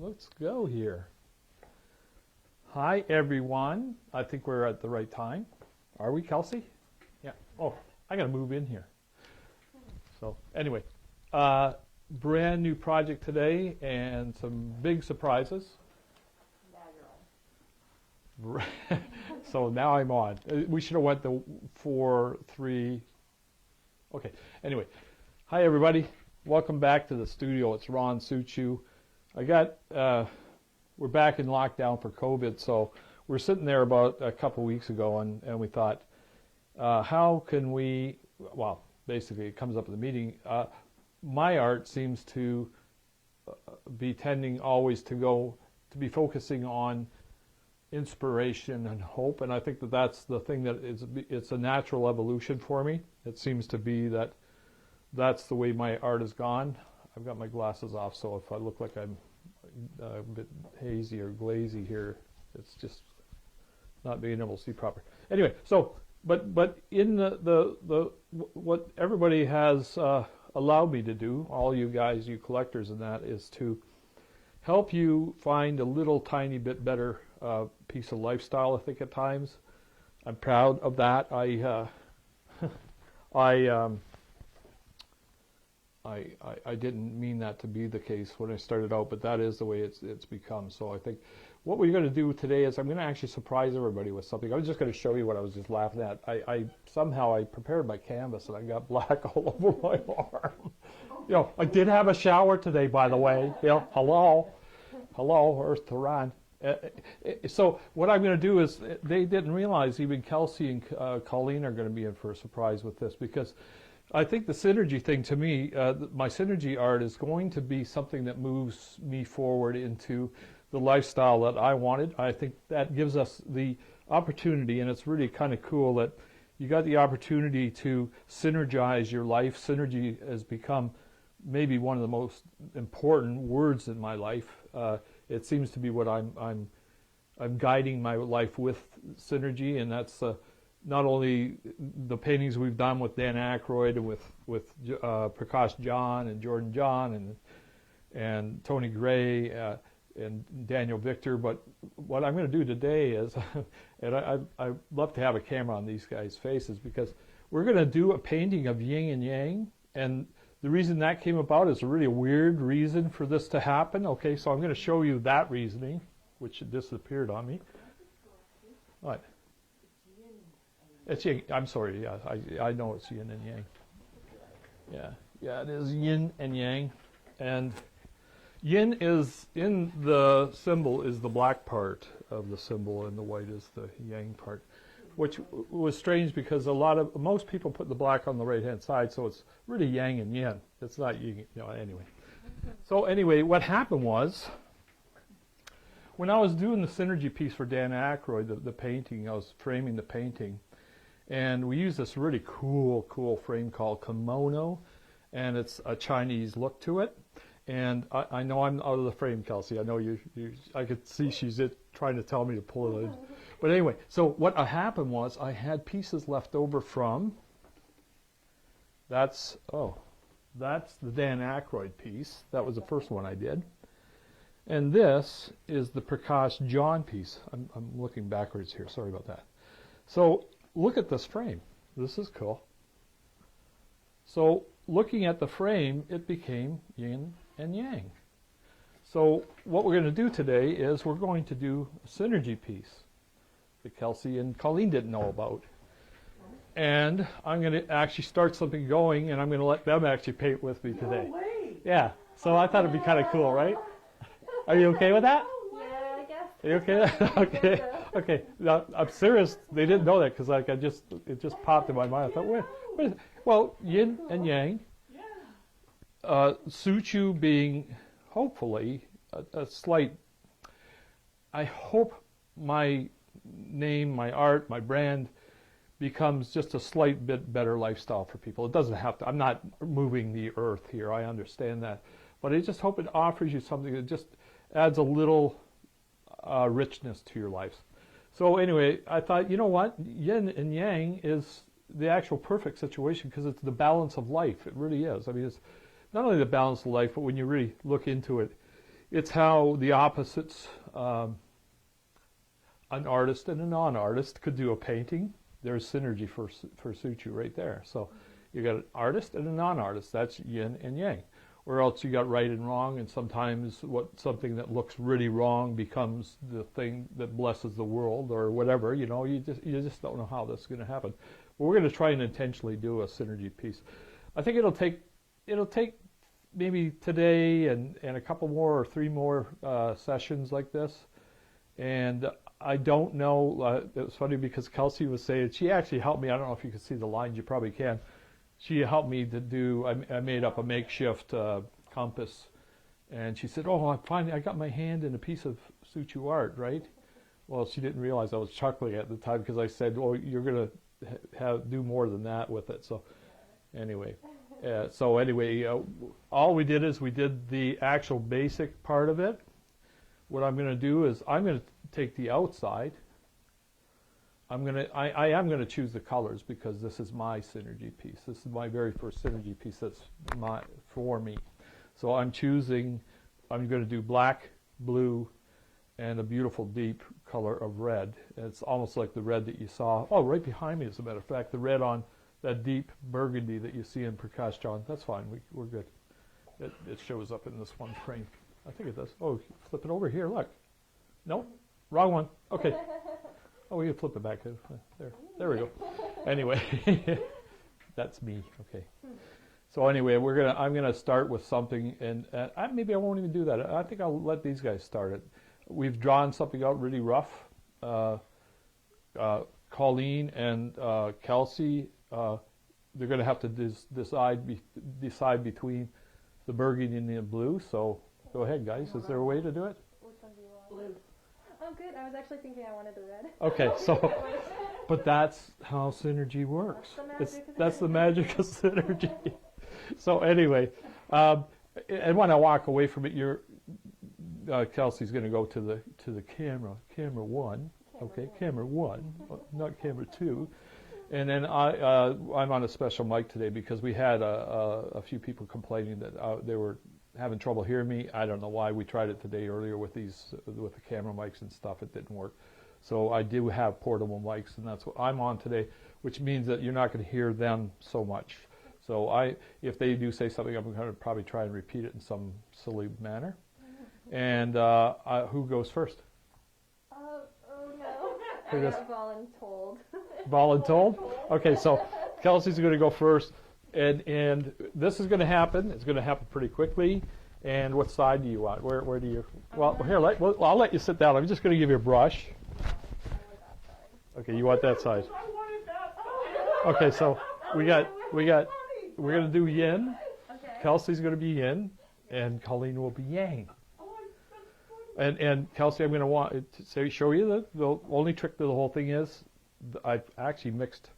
Let's go here. Hi, everyone. I think we're at the right time. Are we, Kelsey? Yeah. Oh, I got to move in here. So anyway, brand new project today and some big surprises. So now I'm on. We should have went the 4, 3. Okay. Anyway, hi, everybody. Welcome back to the studio. It's Ron Suchu. We're back in lockdown for COVID, so we're sitting there about a couple weeks ago, and we thought, how can we, well, basically it comes up at the meeting, my art seems to be tending always to be focusing on inspiration and hope, and I think that that's the thing that it's a natural evolution for me. It seems to be that that's the way my art has gone. I've got my glasses off, so if I look like I'm a bit hazy or glazy here, it's just not being able to see proper. Anyway, so but in the what everybody has allowed me to do, all you guys, you collectors, and that is to help you find a little tiny bit better piece of lifestyle. I think at times I'm proud of that. I didn't mean that to be the case when I started out, but that is the way it's become. So I think what we're going to do today is I'm going to actually surprise everybody with something. I was just going to show you what I was just laughing at. Somehow I prepared my canvas and I got black all over my arm. You know, I did have a shower today, by the way. You know, hello, Earth to Ron. So what I'm going to do is, they didn't realize even Kelsey and Colleen are going to be in for a surprise with this, because I think the synergy thing to me, my synergy art is going to be something that moves me forward into the lifestyle that I wanted. I think that gives us the opportunity, and it's really kind of cool that you got the opportunity to synergize your life. Synergy has become maybe one of the most important words in my life. It seems to be what I'm guiding my life with, synergy, and that's not only the paintings we've done with Dan Aykroyd and with Prakash John and Jordan John and Tony Gray and Daniel Victor, but what I'm going to do today is, and I love to have a camera on these guys' faces, because we're going to do a painting of yin and yang, and the reason that came about is a really weird reason for this to happen. Okay, so I'm going to show you that reasoning, which disappeared on me. What? It's yin. I'm sorry. Yeah, I know it's yin and yang. Yeah, it is yin and yang, and yin is in the symbol is the black part of the symbol, and the white is the yang part, which was strange because most people put the black on the right hand side, so it's really yang and yin. It's not yin. Anyway. So anyway, what happened was, when I was doing the synergy piece for Dan Aykroyd, the painting, I was framing the painting. And we use this really cool frame called kimono, and it's a Chinese look to it. And I know I'm out of the frame, Kelsey. I know I could see she's trying to tell me to pull it in. But anyway, so what happened was I had pieces left over from, that's the Dan Aykroyd piece. That was the first one I did. And this is the Prakash John piece. I'm looking backwards here, sorry about that. So look at this frame. This is cool. So looking at the frame, it became yin and yang. So what we're going to do today is we're going to do a synergy piece that Kelsey and Colleen didn't know about. And I'm going to actually start something going, and I'm going to let them actually paint with me today. No way. Yeah. So I thought it'd be kind of cool, right? Are you okay with that? Yeah, I guess. Are you okay with that? Okay. Okay. Now, I'm serious. They didn't know that because it just popped in my mind. I thought, wait a second. Well, yin and yang. Yeah. Suchu being hopefully a slight. I hope my name, my art, my brand becomes just a slight bit better lifestyle for people. It doesn't have to. I'm not moving the earth here. I understand that, but I just hope it offers you something that just adds a little richness to your life. So anyway, I thought, you know what, yin and yang is the actual perfect situation because it's the balance of life. It really is. I mean, it's not only the balance of life, but when you really look into it, it's how the opposites, an artist and a non-artist could do a painting. There's synergy for Suchu right there. So you got an artist and a non-artist. That's yin and yang. Or else you got right and wrong, and sometimes something that looks really wrong becomes the thing that blesses the world, or whatever. You know, you just don't know how this is going to happen. But we're going to try and intentionally do a synergy piece. I think it'll take maybe today and a couple more or 3 more sessions like this. And I don't know. It was funny because Kelsey was saying, she actually helped me. I don't know if you can see the lines. You probably can. She helped me to do, I made up a makeshift compass, and she said, oh, I got my hand in a piece of Suchu art, right? Well, she didn't realize I was chuckling at the time because I said, oh, you're going to do more than that with it. So anyway, all we did is we did the actual basic part of it. What I'm going to do is I'm going to take the outside. I am going to choose the colors because this is my synergy piece. This is my very first synergy piece that's for me. So I'm going to do black, blue, and a beautiful deep color of red. And it's almost like the red that you saw, right behind me as a matter of fact, the red on that deep burgundy that you see in Prakash John. That's fine, we're good. It shows up in this one frame. I think it does. Oh, flip it over here, look. No, wrong one, okay. Oh, we can flip it back. There we go. Anyway, that's me. Okay. So anyway, I'm gonna start with something, and maybe I won't even do that. I think I'll let these guys start it. We've drawn something out really rough. Colleen and Kelsey, they're gonna have to decide between the burgundy and the blue. So go ahead, guys. Is there a way to do it? Which one do you want? Blue. Oh, good. I was actually thinking I wanted the red. Okay, so, but that's how synergy works. That's the magic of synergy. So anyway, and when I walk away from it, Kelsey's going to go to the camera one. Camera one, not camera 2. And then I'm on a special mic today because we had a few people complaining that they were having trouble hearing me. I don't know why. We tried it today earlier with the camera mics and stuff. It didn't work. So I do have portable mics, and that's what I'm on today, which means that you're not going to hear them so much. So if they do say something, I'm going to probably try and repeat it in some silly manner. And who goes first? Oh no. Who I goes? got voluntold. Voluntold? Okay, so Kelsey's going to go first. And this is going to happen. It's going to happen pretty quickly. And what side do you want? Where do you? Well, here, I'll let you sit down. I'm just going to give you a brush. Okay, you want that side? Okay, so we're going to do yin. Okay. Kelsey's going to be yin, and Colleen will be yang. And Kelsey, I'm going to show you the only trick to the whole thing is I've actually mixed.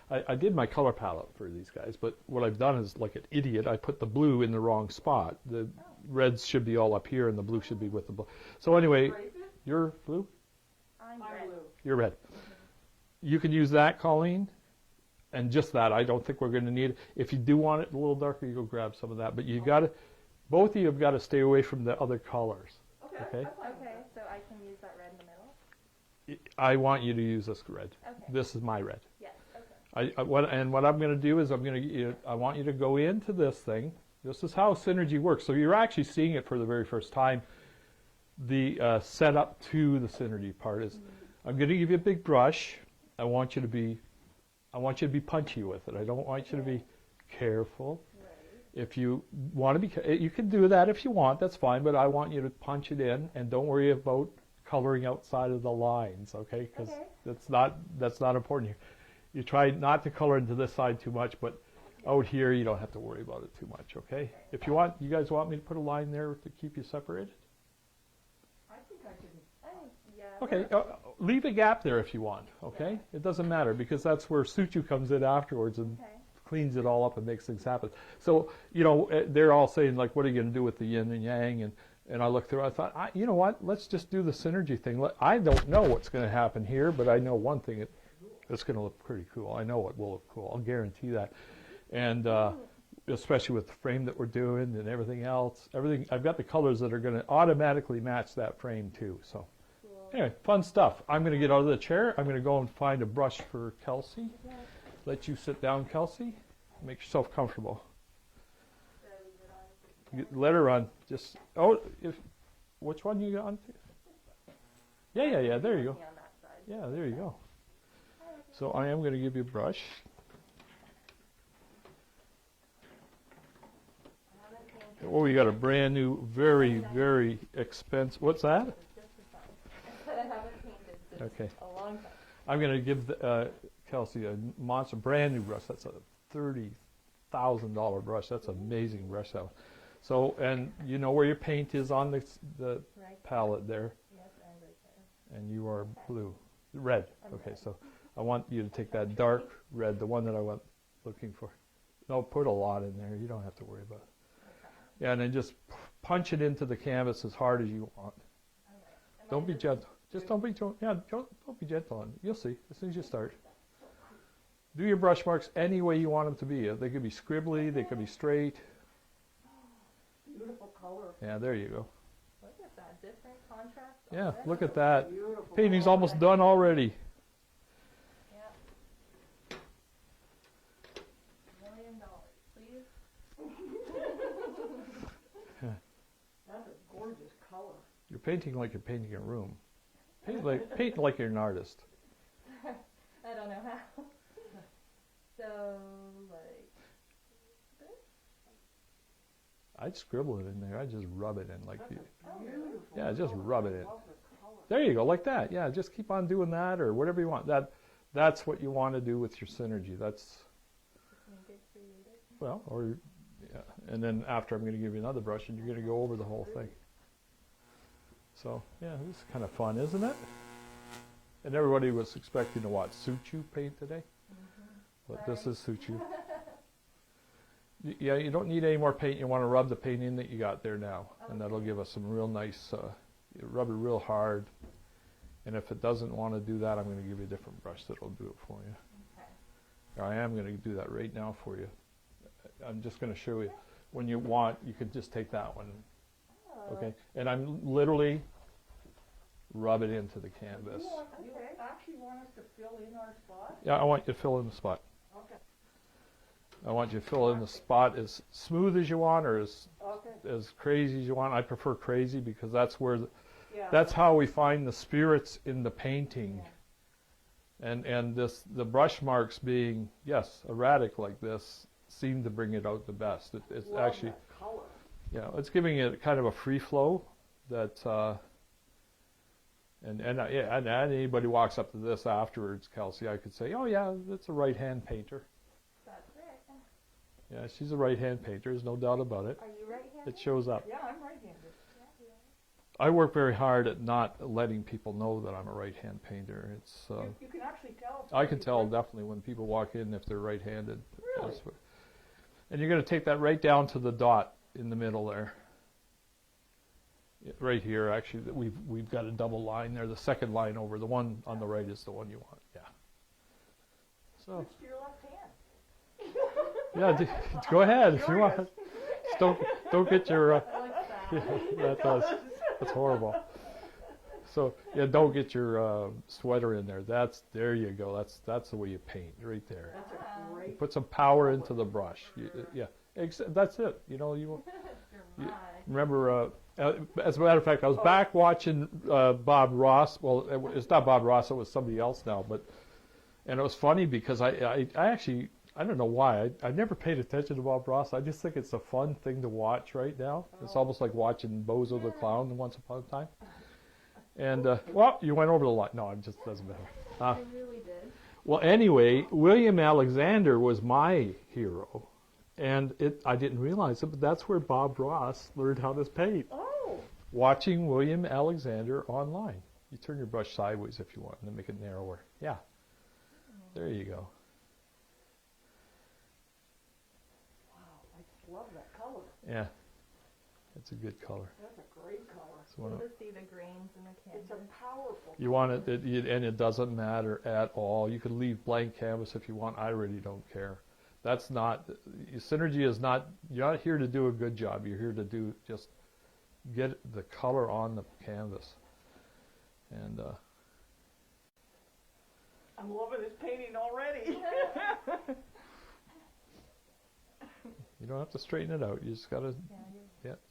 I did my color palette for these guys, but what I've done is, like an idiot, I put the blue in the wrong spot. The reds should be all up here, and the blue should be with the blue. So anyway, you're blue? I'm red. You're red. You can use that, Colleen, and just that. I don't think we're going to need it. If you do want it a little darker, you go grab some of that. But you got to, both of you have got to stay away from the other colors. Okay? Okay, so I can use that red in the middle? I want you to use this red. Okay. This is my red. Yes, okay. What I'm going to do is I want you to go into this thing. This is how synergy works. So you're actually seeing it for the very first time. The setup to the synergy part is, I'm going to give you a big brush. I want you to be punchy with it. I don't want you to be careful. Right. If you want to be, you can do that if you want. That's fine. But I want you to punch it in, and don't worry about coloring outside of the lines. Okay? Because that's not important here. You try not to color into this side too much, but out here you don't have to worry about it too much, okay? If you want, you guys want me to put a line there to keep you separated? I think I can. Yeah. Okay, leave a gap there if you want, okay? It doesn't matter because that's where Suchu comes in afterwards and cleans it all up and makes things happen. So, they're all saying, like, what are you going to do with the yin and yang? And I looked through, I thought, you know what? Let's just do the synergy thing. I don't know what's going to happen here, but I know one thing. It's going to look pretty cool. I know it will look cool. I'll guarantee that. And especially with the frame that we're doing and everything else. I've got the colors that are going to automatically match that frame too. So Cool. anyway, fun stuff. I'm going to get out of the chair. I'm going to go and find a brush for Kelsey. Yeah. Let you sit down, Kelsey. Make yourself comfortable. Let her run. Just which one you got on? Yeah. There you go. On that side. Yeah, there you go. So I am going to give you a brush. I haven't painted. Oh, you got a brand new, very, very expensive. What's that? Just for fun. I said I haven't painted since Okay. a long time. I'm going to give Kelsey a monster brand new brush. That's a $30,000 brush. That's an amazing brush. So, and you know where your paint is on the Right. palette there, Yes, and right there. and you are blue, red. Okay, so I want you to take that dark red, the one that I went looking for. No, put a lot in there. You don't have to worry about it. Yeah, and then just punch it into the canvas as hard as you want. Don't be gentle. Just don't be gentle. Yeah, don't be gentle on it. You'll see as soon as you start. Do your brush marks any way you want them to be. They could be scribbly. They could be straight. Beautiful color. Yeah, there you go. Look at that different contrast. Yeah, already. look at that. Beautiful. Painting's color. almost done already. Yeah. $1 million, please. That's a gorgeous color. You're painting like you're painting a room. Paint like you're an artist. I don't know how. So, like this? I'd scribble it in there. I'd just rub it in like you. That's a beautiful Yeah, just color. rub it I in. love the color. There you go, like that. Yeah, just keep on doing that or whatever you want. That's what you want to do with your synergy. That's Make it creative. well, or yeah. And then after I'm going to give you another brush, and you're going to go over the whole thing. So yeah, this is kind of fun, isn't it? And everybody was expecting to what? Suchu paint today, but this is Suchu. Yeah, you don't need any more paint. You want to rub the paint in that you got there now, and that'll give us some real nice. You rub it real hard, and if it doesn't want to do that, I'm going to give you a different brush that'll do it for you. Okay. I am going to do that right now for you. I'm just going to show you. When you want, you can just take that one. Oh, Okay, and I'm literally rub it into the canvas. You Okay. actually want us to fill in our spot? Yeah, I want you to fill in the spot. Okay. I want you to fill in the spot as smooth as you want, or Okay. as crazy as you want. I prefer crazy because that's where Yeah. that's how we find the spirits in the painting. And the brush marks being erratic like this seem to bring it out the best. It's Love actually that color. it's giving it kind of a free flow that and anybody walks up to this afterwards, Kelsey, I could say, oh yeah, that's a right-hand painter. that's it. Yeah, she's a right-hand painter. There's no doubt about it. Are you right-handed? It shows up. Yeah, I'm right-handed. Yeah, you are. I work very hard at not letting people know that I'm a right-hand painter. It's You can actually tell. I can tell definitely when people walk in if they're right-handed. Really? And you're going to take that right down to the dot in the middle there. Right here, actually, we've got a double line there. The second line over, the one on the right is the one you want. Yeah. So Switch to your left hand. yeah, go ahead if you want. Just don't get your. I like that. Yeah, that's horrible. So yeah, don't get your sweater in there. There you go. That's the way you paint right there. That's a great. Put some power into the brush. That's it. You know, You're right. remember. As a matter of fact, I was back watching Bob Ross. Well, it's not Bob Ross. It was somebody else now. And it was funny because I actually I don't know why I never paid attention to Bob Ross. I just think it's a fun thing to watch right now. It's almost like watching Bozo the Clown once upon a time. And well, you went over the line. No, it just doesn't matter. I really did. Well, anyway, William Alexander was my hero, and I didn't realize it, but that's where Bob Ross learned how to paint. Oh. Watching William Alexander online. You turn your brush sideways if you want, and then make it narrower. Yeah. There you go. Wow, I just love that color. Yeah. It's a good color. That's a great color. It's one of- To see the grains in the It's canvas. a powerful. you want it, and it doesn't matter at all. You can leave blank canvas if you want. I really don't care. That's not, Synergy is not, you're not here to do a good job. You're here to do, just get the color on the canvas. And I'm loving this painting already. you don't have to straighten it out. You just got to,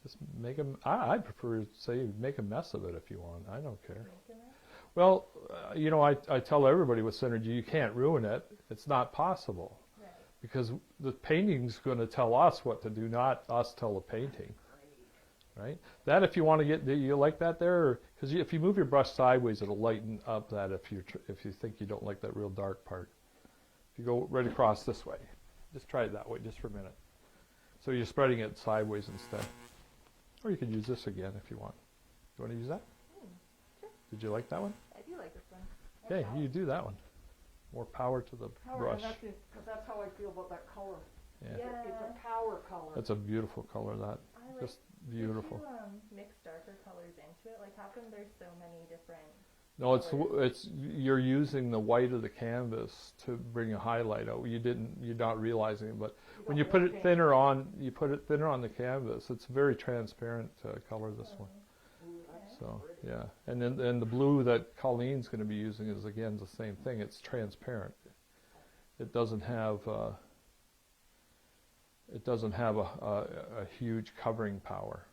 just make I prefer to say make a mess of it if you want. I don't care. Well, I tell everybody with Synergy, you can't ruin it. It's not possible. Right. Because the painting's going to tell us what to do, not us tell the painting. Right? That if you want to get, do you like that there? Because if you move your brush sideways, it'll lighten up that if you think you don't like that real dark part. If you go right across this way, just try it that way just for a minute. So you're spreading it sideways instead. Or you could use this again if you want. You want to use that? Sure. Did you like that one? I do like this one. Okay, you do that one. More power to the brush. And that's how I feel about that color. Yeah. It's a power color. That's a beautiful color, that. I like, Just beautiful. Did you mix darker colors into it? Like, how come there's so many different No, it's colors? you're using the white of the canvas to bring a highlight out. You're not realizing it, but when you put it thinner on, the canvas. It's a very transparent color, this one. So yeah, and then the blue that Colleen's going to be using is again the same thing. It's transparent. It doesn't have a huge covering power.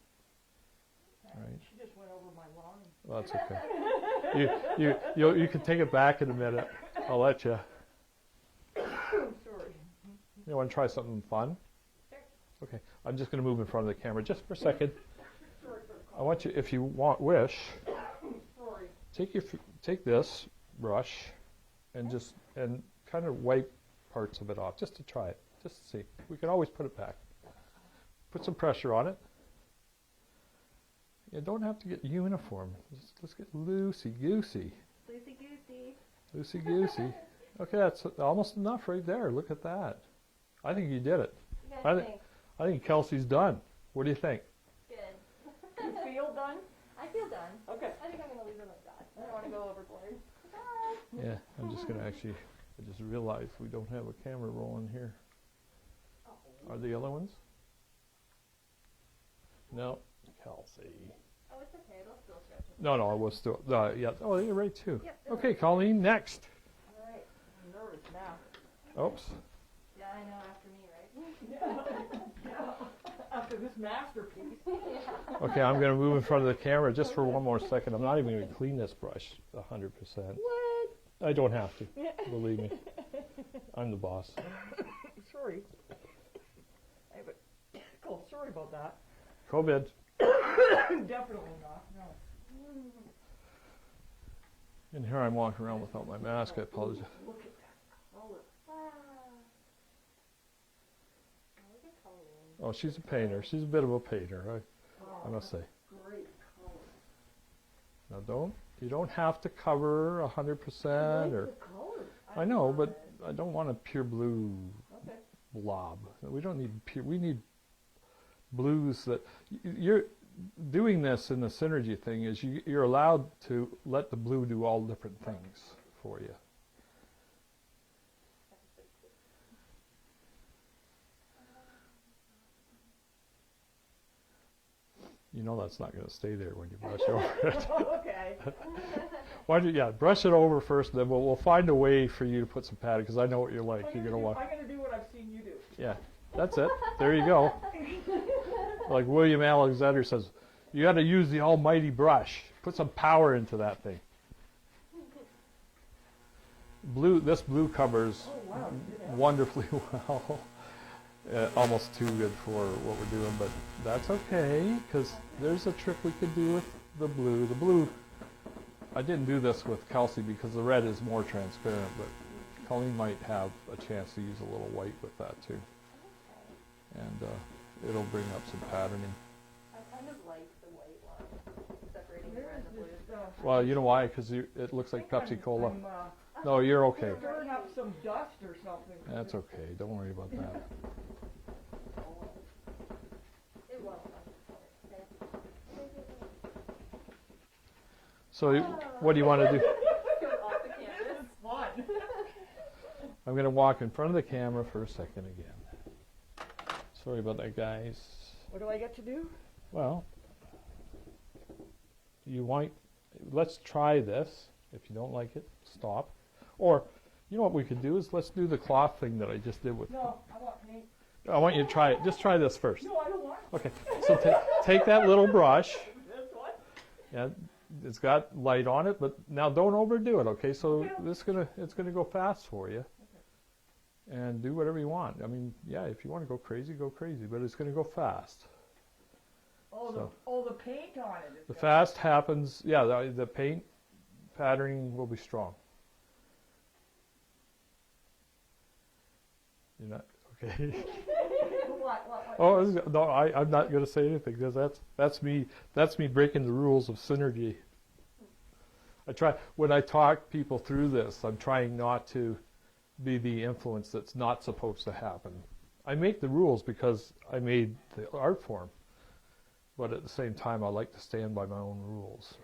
Right. She just went over my line. Well, that's okay. You can take it back in a minute. I'll let you. Sorry. You want to try something fun? Sure. Okay. I'm just going to move in front of the camera just for a second. Sorry. I want you, if you wish, Sorry. take this brush and kind of wipe parts of it off just to try it, just to see. We can always put it back. Put some pressure on it. You don't have to get uniform. Let's get loosey-goosey. Loosey-goosey. Loosey-goosey. Okay, that's almost enough right there. Look at that. I think you did it. You guys think? I think Kelsey's done. What do you think? Good. You feel done? I feel done. Okay. I think I'm going to leave it like that. I don't want to go overboard. Yeah, I'm just going to actually, I just realized we don't have a camera rolling here. Are the other ones? No. Kelsey. Oh, it's okay. It'll still stretch. No, I was still, yeah. Oh, you're right too. Yep, Okay, Colleen, next. All right. I'm nervous now. Oops. Yeah, I know. After me, right? Yeah. After this masterpiece. Okay, I'm going to move in front of the camera just for one more second. I'm not even going to clean this brush 100%. What? I don't have to, believe me. I'm the boss. Sorry. I have a tickle. Sorry about that. COVID. Definitely not. No. And here I'm walking around without my mask. I apologize. Look at that color. Wow. Look at Colleen. Oh, she's a painter. She's a bit of a painter, I must say. Great color. Now you don't have to cover 100% I like or, the color. I know, but I don't want a pure blue Okay. blob. We don't need we need blues that, you're doing this in the Synergy thing is you're allowed to let the blue do all different things for you. You know that's not going to stay there when you brush over it. Okay. Why don't you, brush it over first, and then we'll find a way for you to put some padding, because I know what you're like. You're going to want. I'm going to do what I've seen you do. Yeah, that's it. There you go. Like William Alexander says, you got to use the almighty brush. Put some power into that thing. This blue covers wonderfully well. Almost too good for what we're doing, but that's okay, because there's a trick we could do with the blue. The blue, I didn't do this with Kelsey because the red is more transparent, but Colleen might have a chance to use a little white with that too. And it'll bring up some patterning. I kind of like the white one, separating the red and the blue. Well, you know why? Because it looks like Pepsi Cola. No, you're okay. Stirring up some dust or something. That's okay. Don't worry about that. It was. So what do you want to do? Go off the canvas. It's fun. I'm going to walk in front of the camera for a second again. Sorry about that, guys. What do I get to do? Well, let's try this. If you don't like it, stop. Or, you know what we could do is let's do the cloth thing that I just did with. No, I want paint. I want you to try it. Just try this first. No, I don't want Okay. So take that little brush. this one. Yeah, it's got light on it, but now don't overdo it. Okay. So Okay. it's gonna go fast for you. And do whatever you want. I mean, yeah, if you want to go crazy, but it's going to go fast. Oh, the paint on it is The good. fast happens, yeah, the paint patterning will be strong. You're not, okay. What? Oh, no, I'm not going to say anything because that's me breaking the rules of synergy. When I talk people through this, I'm trying not to be the influence that's not supposed to happen. I make the rules because I made the art form, but at the same time, I like to stand by my own rules.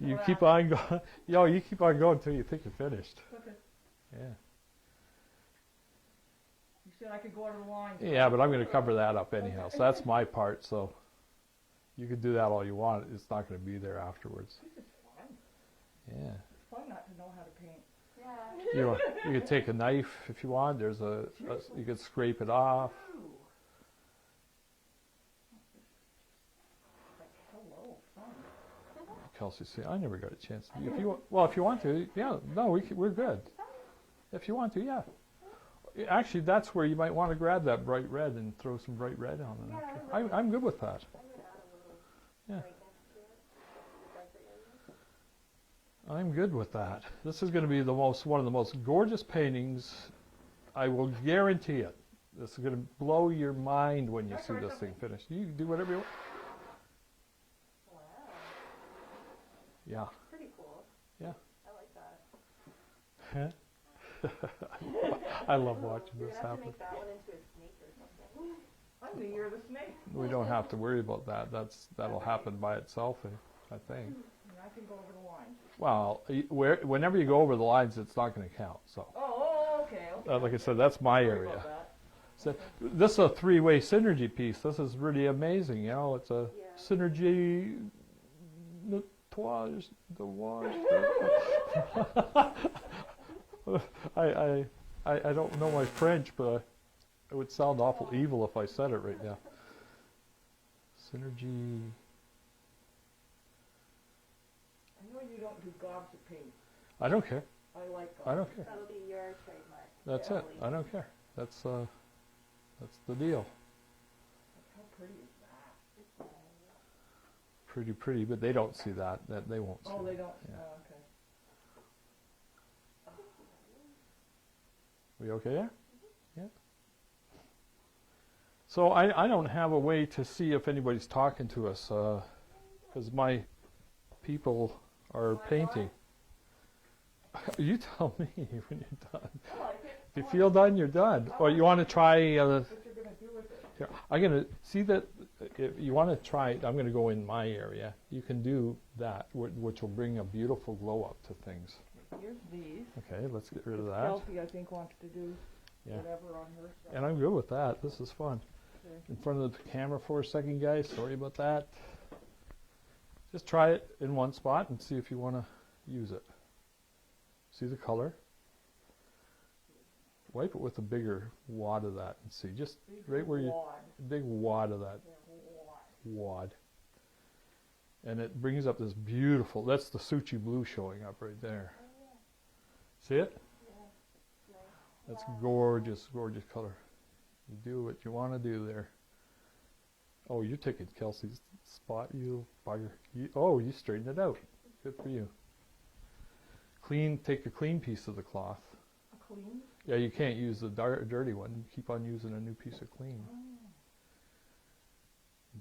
You keep on going. You keep on going until you think you're finished. Okay. Yeah. You said I could go out of the line. Yeah, but I'm going to cover that up anyhow. So that's my part. So you can do that all you want. It's not going to be there afterwards. This is fun. Yeah. It's fun not to know how to paint. Yeah. You could take a knife if you want. You could scrape it off. Ooh. Like, hello, fun. Kelsey, see, I never got a chance. If you want to, yeah, no, we're good. If you want to, yeah. Actually, that's where you might want to grab that bright red and throw some bright red on it. Yeah, I'm good with that. I'm gonna add a little Yeah. right next to it. Darker area. I'm good with that. This is going to be one of the most gorgeous paintings. I will guarantee it. This is going to blow your mind when you see this thing finished. You can do whatever you want. Wow. Yeah. Pretty cool. Yeah. I like that. I love watching You're this gonna have to happen. make that one into a snake or something. I'm the year of the snake. We don't have to worry about that. That'll happen by itself, I think. And I can go over the line. Well, whenever you go over the lines, it's not going to count. So, Okay. like I said, that's my Sorry area. about that. So, this is a three-way synergy piece. This is really amazing. You know, it's a Yeah. synergy. Nettoyage de wash. I don't know my French, but it would sound awful evil if I said it right now. Synergy. I know you don't do gobs of paint. I don't care. I like gobs. I don't care. That'll be your trademark. That's it. I don't care. That's the deal. How pretty is that? Pretty, but they don't see that. That they won't see. Oh, they that. don't. Yeah. Oh, okay. We okay there? Yeah. So I don't have a way to see if anybody's talking to us because my people are painting. You tell me when you're done. I like it. If you feel done, you're done. Or you want to try? What you're gonna do with it? Here, I'm gonna see that. If you want to try it, I'm going to go in my area. You can do that, which will bring a beautiful glow up to things. Here's these. Okay, let's get rid of that. Kelsey, I think, wants to do Yeah. whatever on her stuff. And I'm good with that. This is fun. Okay. In front of the camera for a second, guys. Sorry about that. Just try it in one spot and see if you want to use it. See the color? Wipe it with a bigger wad of that and see. Just Big right where you, wad. big wad of that Yeah, wad. wad. And it brings up this beautiful, that's the Suchi blue showing up right there. See it? That's gorgeous, gorgeous color. You do what you want to do there. Oh, you're taking Kelsey's spot, you bugger. You straightened it out. Good for you. Take a clean piece of the cloth. A clean? Yeah, you can't use the dirty one. You keep on using a new piece of clean.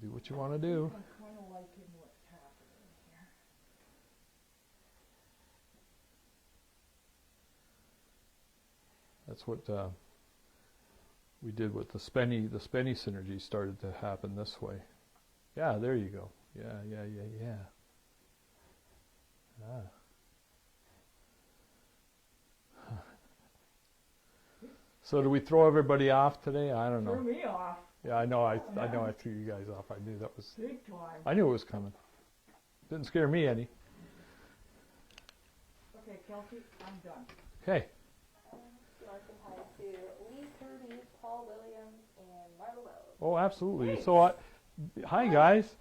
Do what you want to do. I'm kind of liking what's happening here. That's what we did with the Spenny. The Spenny synergy started to happen this way. Yeah, there you go. Yeah. Ah. So do we throw everybody off today? I don't Threw know. me off Yeah, I know I threw you guys off. I knew that was. big time. I knew it was coming. Didn't scare me any. Okay, Kelsey, I'm done. Okay. You want to say hi to Lee Kirby, Paul Williams, and Marla Wells. Oh, absolutely. So, hi guys.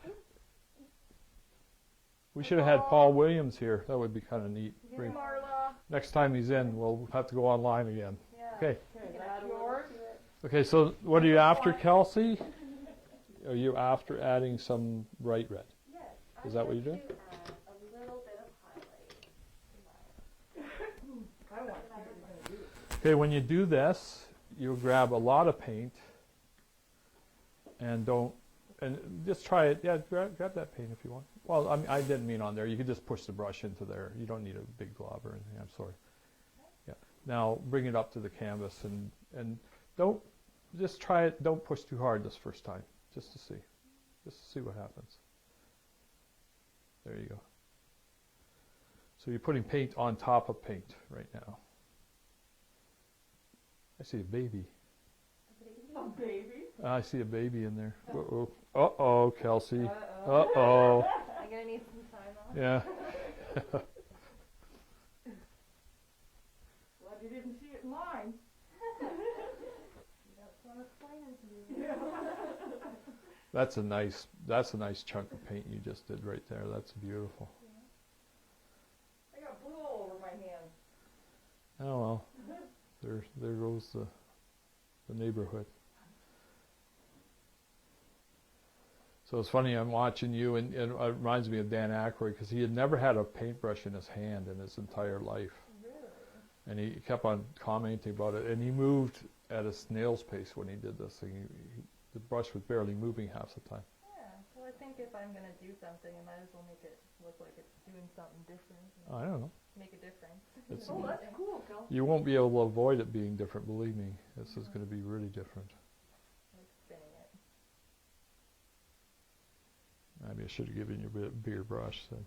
We should have had Paul Williams here. That would be kind of neat. Hey, Marla. Next time he's in, we'll have to go online again. Yeah. Okay. You Okay, can that's add a little yours. to it. Okay. So, what are you after, Kelsey? Are you after adding some bright red? Yes. Is that what you're doing? To add a little bit of highlight. I want to see what you're going to do. Okay. When you do this, you'll grab a lot of paint, and just try it. Yeah, grab that paint if you want. Well, I didn't mean on there. You could just push the brush into there. You don't need a big glob or anything. I'm sorry. Yeah. Now bring it up to the canvas and don't just try it. Don't push too hard this first time, just to see what happens. There you go. So you're putting paint on top of paint right now. I see a baby. A baby. I see a baby in there. Uh-oh. Uh-oh, Kelsey. Uh-oh. Uh-oh. I'm gonna need some time off. Yeah. Glad you didn't see it in mine. That's what I'm explaining to you. Yeah. That's a nice chunk of paint you just did right there. That's beautiful. I got blue all over my hands. Oh well. There goes the neighborhood. So it's funny, I'm watching you, and it reminds me of Dan Aykroyd, because he had never had a paintbrush in his hand in his entire life. Really? And he kept on commenting about it, and he moved at a snail's pace when he did this thing. The brush was barely moving half the time. Yeah. Well, I think if I'm gonna do something, I might as well make it look like it's doing something different. I don't know. Make a difference. It's- Oh, that's cool, Kelsey. You won't be able to avoid it being different, believe me. This is going to be really different. Like spinning it. Maybe I should have given you a bit bigger brush then.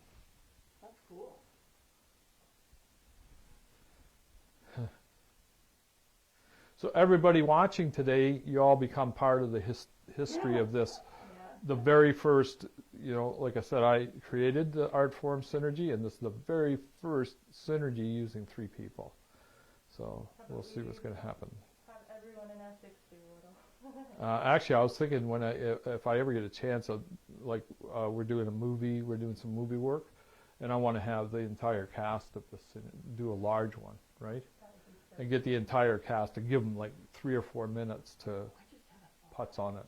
That's cool. So everybody watching today, you all become part of the history of this. Yeah. The very first, like I said, I created the art form synergy, and this is the very first synergy using 3 people. So we'll see what's going to happen. Have everyone in Essex do it. Actually, I was thinking if I ever get a chance, we're doing a movie, we're doing some movie work, and I want to have the entire cast of this, do a large one, right? And get the entire cast to give them like 3 or 4 minutes to I just had a thought. putz on it.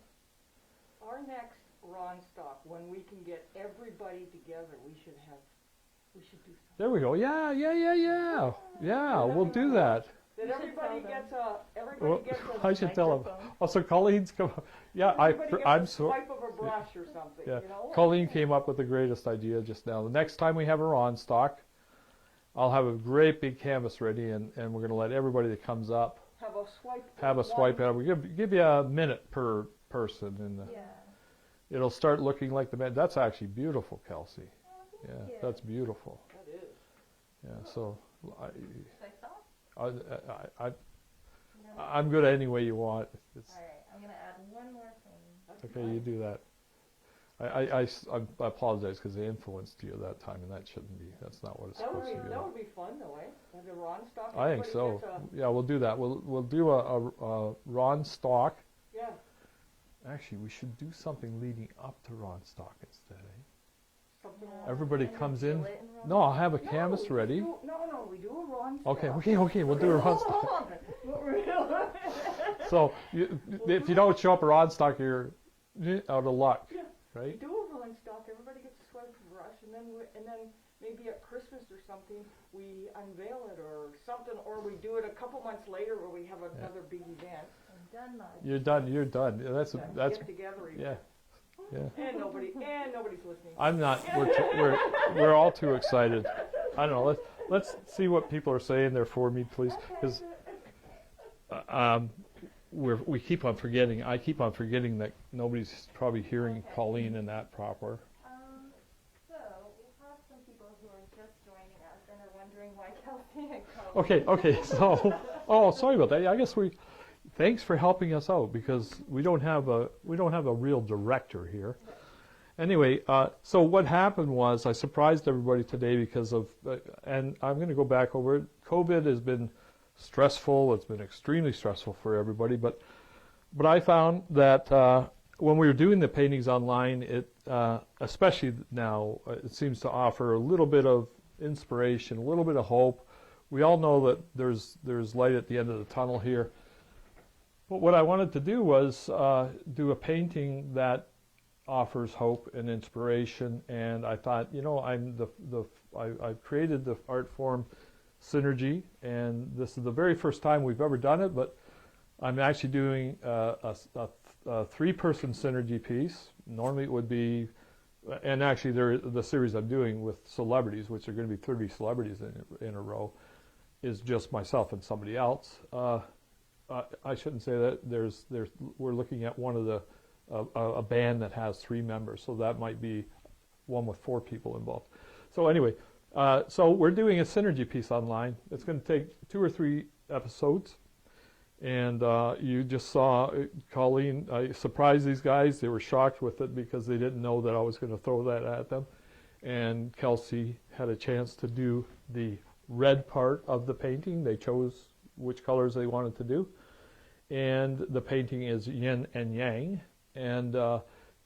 Our next Ron Stock, when we can get everybody together, we should do something. There we go. Yeah. Yeah, we'll do that. That You should tell them. Well, everybody gets a I should tell them. microphone. Also, Colleen's come. Yeah, everybody gets I'm a so. swipe of a brush or something, Yeah. you know? Colleen came up with the greatest idea just now. The next time we have her on stock, I'll have a great big canvas ready, and we're going to let everybody that comes up Have a swipe. have a swipe at it. We give you a minute per person, and Yeah. it'll start looking like the man. That's actually beautiful, Kelsey. Oh, Yeah, thank you. that's beautiful. That is. Yeah, so Should I stop? I'm good any way you want. It's, All right. I'm gonna add one more thing. That's okay, you nice. do that. I apologize because they influenced you that time, and that shouldn't be. That's not what it's That would supposed be, to be. that would be fun though, eh? Have the Ron Stock. I think everybody so. gets Yeah, we'll do that. We'll do a Ron Stock. Yeah. Actually, we should do something leading up to Ron Stock instead. Eh? Something like Everybody And then comes seal in. it and roll No, it. I'll have a canvas we ready. No, we do a Ron Stock. Okay. We'll do a Ron Stock. Hold on. So if you don't show up at Ron Stock, you're out of luck, Yeah. We right? do a Ron Stock. Everybody gets a swipe of brush, and then maybe at Christmas or something we unveil it or something, or we do it a couple months later where we have another big event. I'm done, Mud. You're done. You're done. That's Get together yeah. event. And nobody's listening. I'm not. We're all too excited. I don't know. Let's see what people are saying there for me, please, because we keep on forgetting. I keep on forgetting that nobody's probably hearing Colleen in that proper. So we have some people who are just joining us and are wondering why Kelsey and Colleen. Okay. So, sorry about that. Yeah, I guess thanks for helping us out because we don't have a real director here. Anyway, so what happened was I surprised everybody today because of, and I'm going to go back over it. COVID has been stressful. It's been extremely stressful for everybody. But I found that when we were doing the paintings online, it especially now, it seems to offer a little bit of inspiration, a little bit of hope. We all know that there's light at the end of the tunnel here. But what I wanted to do was do a painting that offers hope and inspiration, and I thought, you know, I've created the art form Synergy, and this is the very first time we've ever done it, but I'm actually doing a three-person Synergy piece. Normally it would be, and actually the series I'm doing with celebrities, which are going to be 30 celebrities in a row, is just myself and somebody else. I shouldn't say that. We're looking at one of the a band that has 3 members, so that might be one with 4 people involved. So anyway, so we're doing a Synergy piece online. It's going to take 2 or 3 episodes, and you just saw Colleen. I surprised these guys. They were shocked with it because they didn't know that I was going to throw that at them. And Kelsey had a chance to do the red part of the painting. They chose which colors they wanted to do, and the painting is yin and yang. And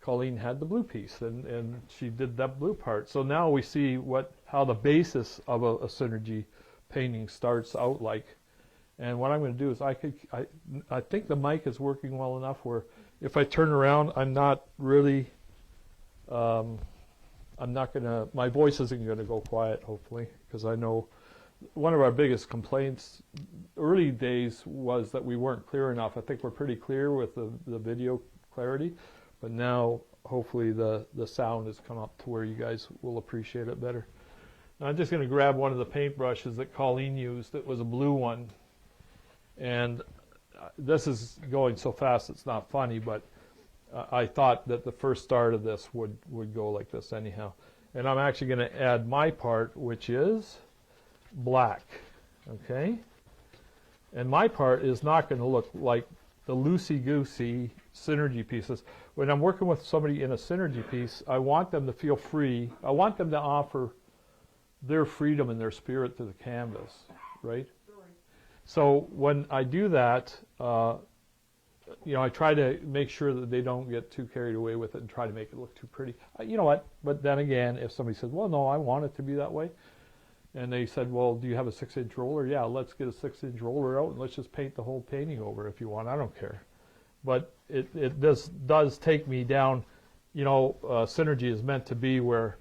Colleen had the blue piece, and she did that blue part. So now we see how the basis of a Synergy painting starts out like. And what I'm going to do is I think the mic is working well enough where if I turn around, I'm not really, I'm not going to, my voice isn't going to go quiet, hopefully, because I know one of our biggest complaints early days was that we weren't clear enough. I think we're pretty clear with the video clarity, but now hopefully the sound has come up to where you guys will appreciate it better. Now I'm just going to grab one of the paintbrushes that Colleen used. It was a blue one, and this is going so fast it's not funny, but I thought that the first start of this would go like this anyhow. And I'm actually going to add my part, which is black, okay? And my part is not going to look like the loosey-goosey Synergy pieces. When I'm working with somebody in a Synergy piece, I want them to feel free. I want them to offer their freedom and their spirit to the canvas, right? So when I do that, you know, I try to make sure that they don't get too carried away with it and try to make it look too pretty. You know what? But then again, if somebody says, well, no, I want it to be that way, and they said, well, do you have a 6-inch roller? Yeah, let's get a 6-inch roller out and let's just paint the whole painting over if you want. I don't care. But it does take me down, you know, Synergy is meant to be where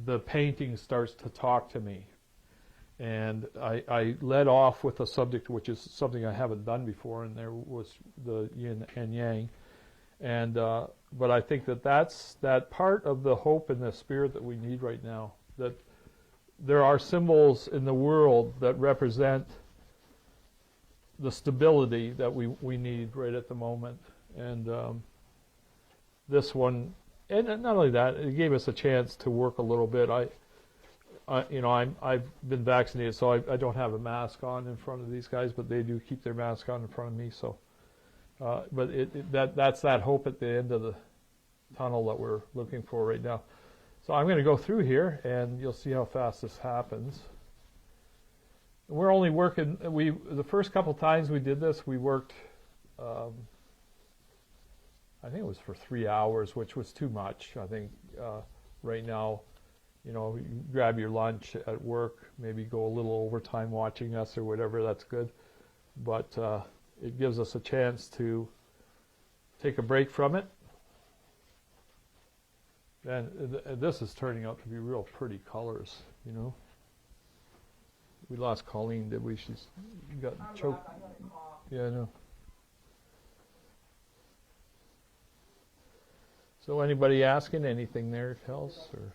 the painting starts to talk to me. And I led off with a subject which is something I haven't done before, and there was the yin and yang. And but I think that's that part of the hope and the spirit that we need right now, that there are symbols in the world that represent the stability that we need right at the moment. And this one, and not only that, it gave us a chance to work a little bit. You know, I've been vaccinated, so I don't have a mask on in front of these guys, but they do keep their mask on in front of me. So, but that's that hope at the end of the tunnel that we're looking for right now. So I'm going to go through here, and you'll see how fast this happens. We're only working. The first couple times we did this, we worked. I think it was for 3 hours, which was too much. I think right now, you know, you grab your lunch at work, maybe go a little overtime watching us or whatever. That's good, but it gives us a chance to take a break from it. And this is turning out to be real pretty colors, you know. We lost Colleen, did we? She's got choked. Yeah, I know. So anybody asking anything there, Kels? Or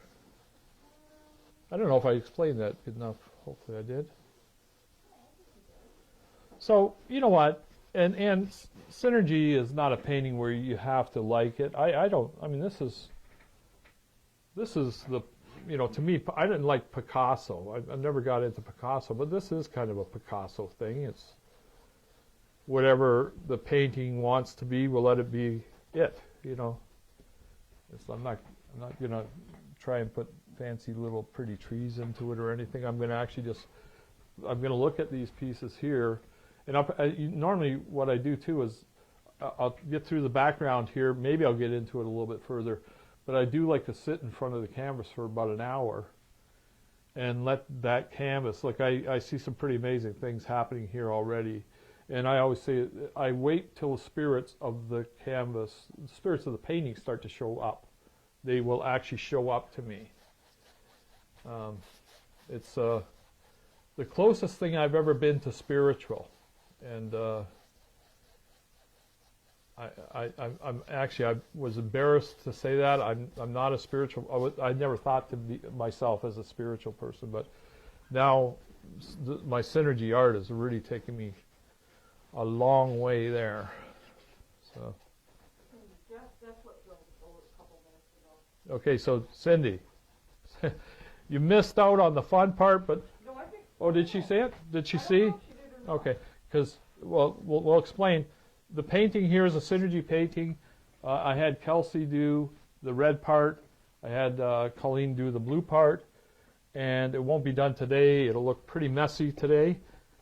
I don't know if I explained that good enough. Hopefully I did. So, you know what? And Synergy is not a painting where you have to like it. I mean, this is the, you know, to me, I didn't like Picasso. I never got into Picasso, but this is kind of a Picasso thing. whatever the painting wants to be, we'll let it be it, you know. I'm not gonna try and put fancy little pretty trees into it or anything. I'm gonna actually I'm gonna look at these pieces here, and normally what I do too is I'll get through the background here. Maybe I'll get into it a little bit further, but I do like to sit in front of the canvas for about an hour and let that canvas, like I see some pretty amazing things happening here already. And I always say, I wait till the spirits of the canvas, the spirits of the painting start to show up. They will actually show up to me. It's the closest thing I've ever been to spiritual. And I was embarrassed to say that. I'm not a spiritual. I never thought to be myself as a spiritual person, but now my synergy art is really taking me a long way there. So. That's what drove us over a couple minutes ago. Okay, so Cindy, you missed out on the fun part, but No, I think. oh, did she say it? Did she I don't see? know if she did or not. Okay, because we'll explain. The painting here is a synergy painting. I had Kelsey do the red part. I had Colleen do the blue part, and it won't be done today. It'll look pretty messy today,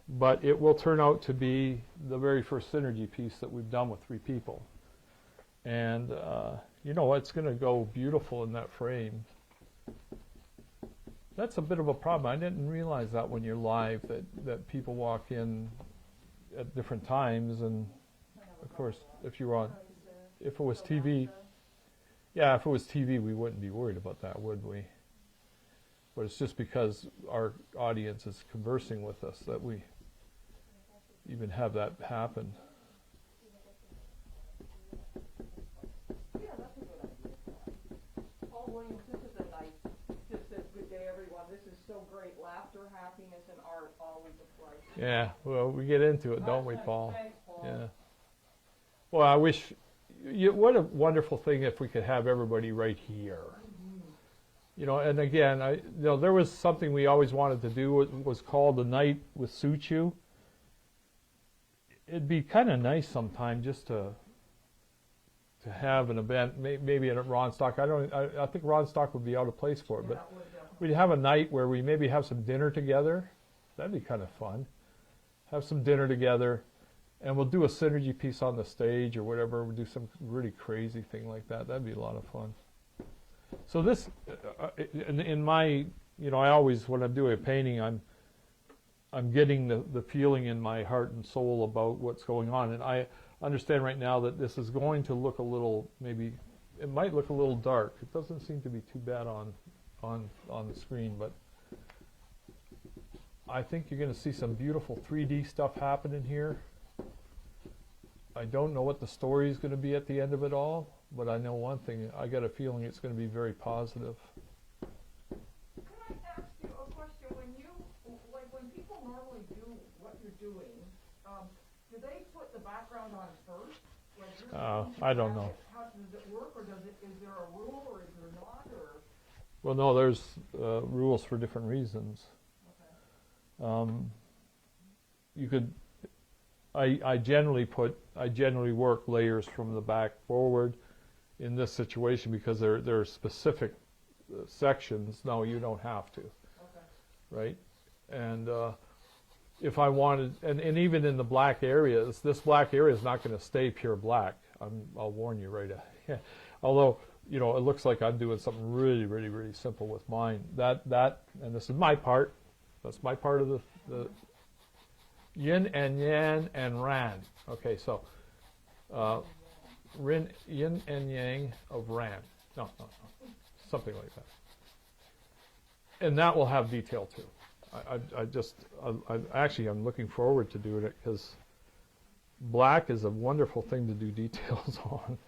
but it will turn out to be the very first synergy piece that we've done with 3 people. And you know, it's going to go beautiful in that frame. That's a bit of a problem. I didn't realize that when you're live, that people walk in at different times, and of course, if it was TV, yeah, if it was TV, we wouldn't be worried about that, would we? But it's just because our audience is conversing with us that we even have that happen. Yeah, that's a good idea. Paul Williams, this is a nice, just says, good day, everyone. This is so great. Laughter, happiness, and art always a place. Yeah, well, we get into it, don't we, That's nice. Paul? Thanks, Paul. Yeah. Well, I wish, what a wonderful thing if we could have everybody right here. You know, and again, there was something we always wanted to do. It was called The Night with Suchu. It'd be kind of nice sometime just to have an event, maybe at Ronstock. I think Ronstock would be out of place for it, but we'd have a night where we maybe have some dinner together. That'd be kind of fun. Have some dinner together. And we'll do a synergy piece on the stage or whatever. We'll do some really crazy thing like that. That'd be a lot of fun. So this, in my, you know, I always, when I'm doing a painting, I'm getting the feeling in my heart and soul about what's going on. And I understand right now that this is going to look a little, maybe, it might look a little dark. It doesn't seem to be too bad on the screen, but I think you're going to see some beautiful 3D stuff happening here. I don't know what the story is going to be at the end of it all, but I know one thing. I got a feeling it's going to be very positive. Can I ask you a question? When people normally do what you're doing, do they put the background on first? I don't know. How does it work, or is there a rule, or is there not, or? Well, no, there's rules for different reasons. Okay. You could. I generally work layers from the back forward in this situation because there are specific sections. No, you don't have to. Okay. Right? And if I wanted, and even in the black areas, this black area is not going to stay pure black. I'll warn you right now. Although, you know, it looks like I'm doing something really, really, really simple with mine. That, and this is my part. That's my part of the yin and yang and ran. Okay, so yin and yang of ran. No, something like that. And that will have detail too. I'm looking forward to doing it because black is a wonderful thing to do details on.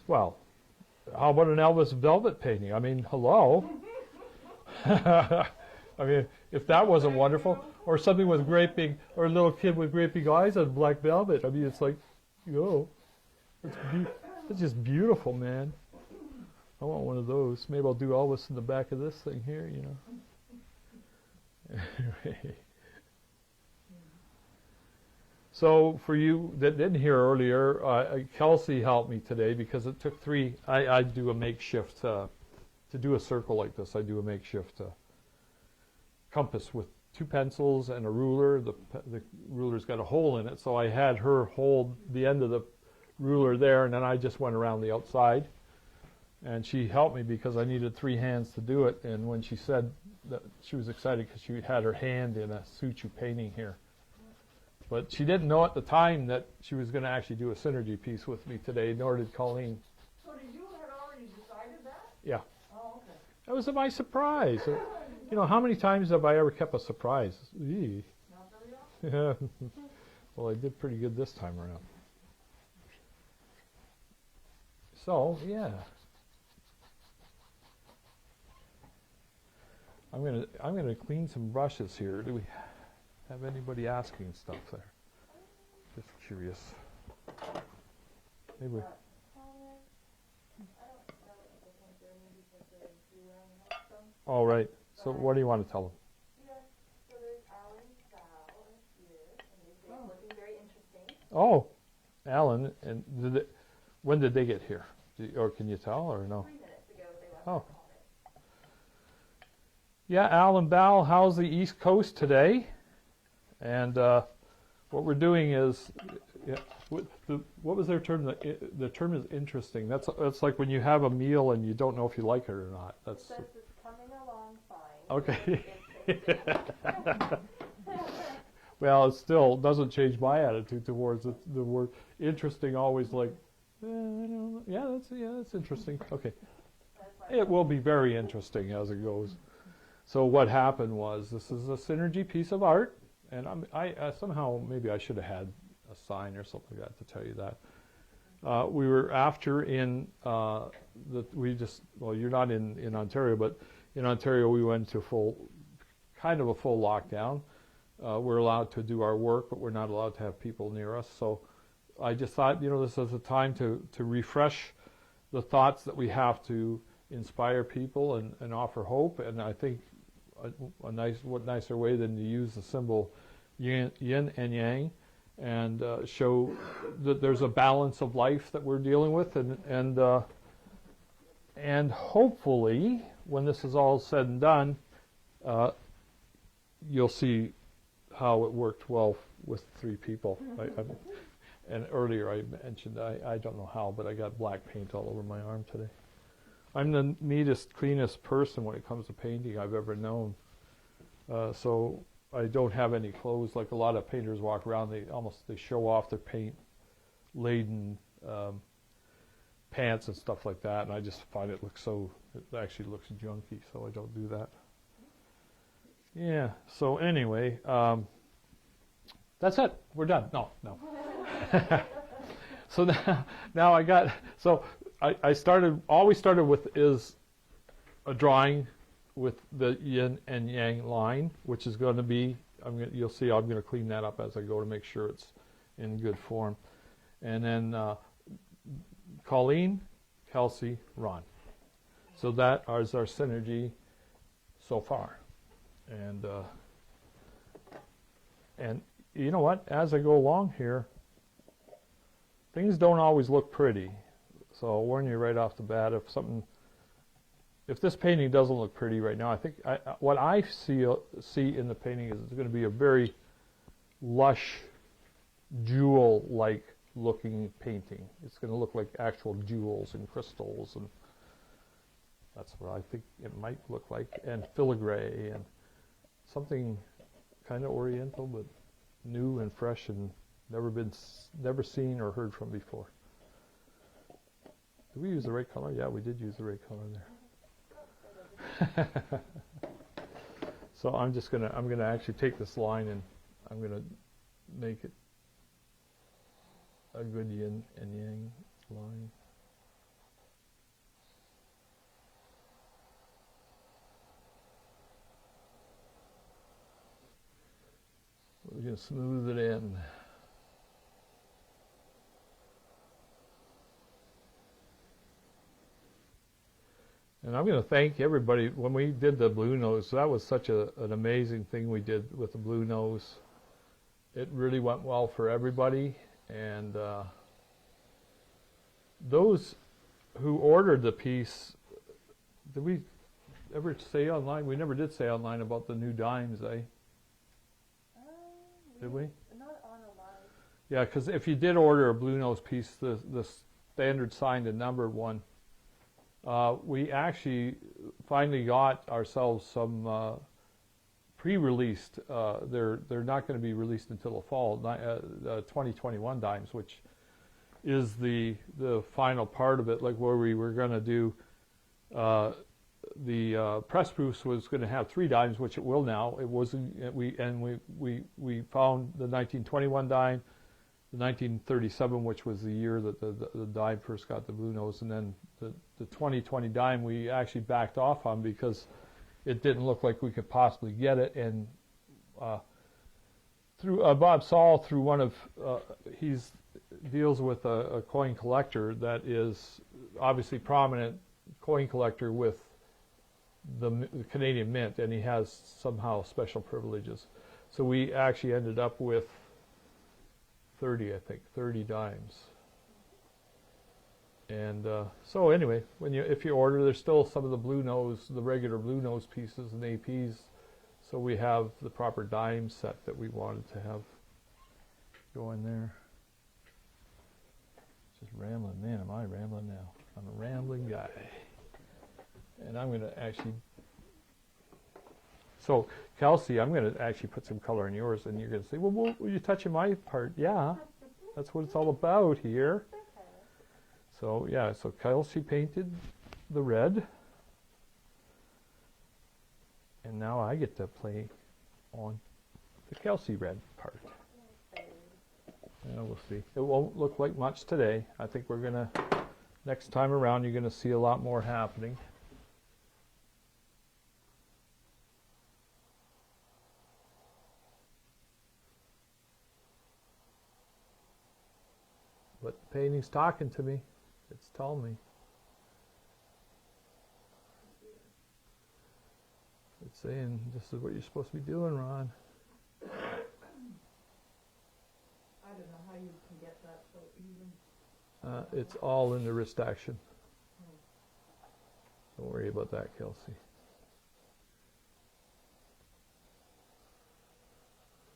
Well, how about an Elvis Velvet painting? I mean, hello. I mean, if that wasn't wonderful, or something with great big, or a little kid with great big eyes on black velvet. I mean, it's like, it's just beautiful, man. I want one of those. Maybe I'll do Elvis in the back of this thing here, you know. So for you that didn't hear earlier, Kelsey helped me today because it took three. I do a makeshift to do a circle like this. I do a makeshift compass with 2 pencils and a ruler. The ruler's got a hole in it, so I had her hold the end of the ruler there, and then I just went around the outside. And she helped me because I needed 3 hands to do it. And when she said that, she was excited because she had her hand in a Suchu painting here. But she didn't know at the time that she was going to actually do a synergy piece with me today, nor did Colleen. So did you had already decided that? Yeah. Oh, okay. That was my surprise. You know, how many times have I ever kept a surprise? Eee. Not very often. Yeah. Well, I did pretty good this time around. So, yeah. I'm gonna clean some brushes here. Do we have anybody asking stuff there? Just curious. Maybe. I don't know if they can hear me because they're doing some. All right. So what do you want to tell them? Yeah, so there's Alan Val here, and they're looking very interesting. Oh, Alan, and when did they get here? Or can you tell or no? 3 minutes ago they left Oh. a comment. Yeah, Alan Bal, how's the East Coast today? And what we're doing is, yeah, what was their term? The term is interesting. That's like when you have a meal and you don't know if you like it or not. It That's says it's coming along fine. okay. Interesting. Well, it still doesn't change my attitude towards it. The word interesting always like, I don't know. Yeah, that's interesting. Okay, That's why it will be very interesting as it goes. So what happened was, this is a synergy piece of art, and I somehow maybe I should have had a sign or something like that to tell you that. We were after in well, you're not in Ontario, but in Ontario we went to kind of a full lockdown. We're allowed to do our work, but we're not allowed to have people near us. So I just thought, this is a time to refresh the thoughts that we have to inspire people and offer hope. And I think what nicer way than to use the symbol yin and yang and show that there's a balance of life that we're dealing with, and hopefully when this is all said and done, you'll see how it worked well with 3 people. And earlier I mentioned, I don't know how, but I got black paint all over my arm today. I'm the neatest, cleanest person when it comes to painting I've ever known. So I don't have any clothes. Like a lot of painters walk around, they show off their paint-laden pants and stuff like that, and I just find it actually looks junky, so I don't do that. Yeah, so anyway, that's it. We're done. No. So now I always started with is a drawing with the yin and yang line, which is going to be, you'll see I'm going to clean that up as I go to make sure it's in good form. And then Colleen, Kelsey, Ron. So that is our synergy so far. And you know what? As I go along here, things don't always look pretty. So I'll warn you right off the bat, if this painting doesn't look pretty right now, I think what I see in the painting is it's going to be a very lush, jewel-like looking painting. It's going to look like actual jewels and crystals, and that's what I think it might look like, and filigree, and something kind of oriental, but new and fresh and never seen or heard from before. Did we use the right color? Yeah, we did use the right color there. So I'm gonna actually take this line and I'm gonna make it a good yin and yang line. We're gonna smooth it in. And I'm going to thank everybody. When we did the blue nose, that was such an amazing thing we did with the blue nose. it really went well for everybody, and those who ordered the piece, did we ever say online? We never did say online about the new dimes, eh? Did we? Not on a live. Yeah, because if you did order a Blue Nose piece, the standard signed and numbered one, we actually finally got ourselves some pre-released. They're not going to be released until the fall. 2021 dimes, which is the final part of it, like where we were going to do. The press proofs was going to have 3 dimes, which it will now. It wasn't. We found the 1921 dime, the 1937, which was the year that the dime first got the Blue Nose, and then the 2020 dime we actually backed off on because it didn't look like we could possibly get it. And through Bob Saul, through one of he's deals with a coin collector that is obviously prominent coin collector with the Canadian Mint, and he has somehow special privileges. So we actually ended up with 30 dimes. And so anyway, if you order, there's still some of the Blue Nose, the regular Blue Nose pieces and APs. So we have the proper dime set that we wanted to have go in there. Just rambling, man, am I rambling now? I'm a rambling guy. And I'm going to actually, so Kelsey, I'm going to actually put some color in yours, and you're going to say, well, were you touching my part? Yeah, that's what it's all about here. So yeah, so Kelsey painted the red, and now I get to play on the Kelsey red part. Yeah, we'll see. It won't look like much today. I think we're going to, next time around, you're going to see a lot more happening. But the painting's talking to me. It's telling me. It's saying, this is what you're supposed to be doing, Ron. I don't know how you can get that so even. It's all in the wrist action. Don't worry about that, Kelsey.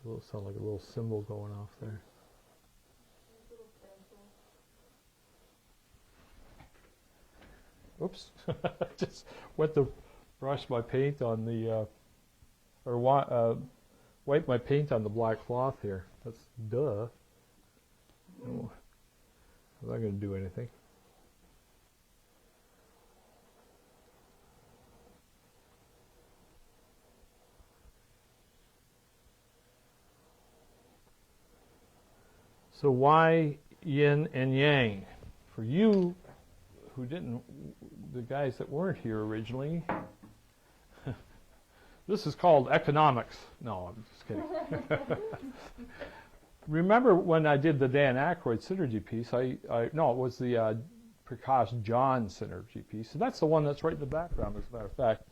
It'll sound like a little cymbal going off there. Oops, just went to brush my paint on the, wipe my paint on the black cloth here. That's duh. No, I'm not going to do anything. So why yin and yang? For you who didn't, the guys that weren't here originally, this is called economics. No, I'm just kidding. Remember when I did the Dan Aykroyd synergy piece, no, it was the Prakash John synergy piece. So that's the one that's right in the background, as a matter of fact.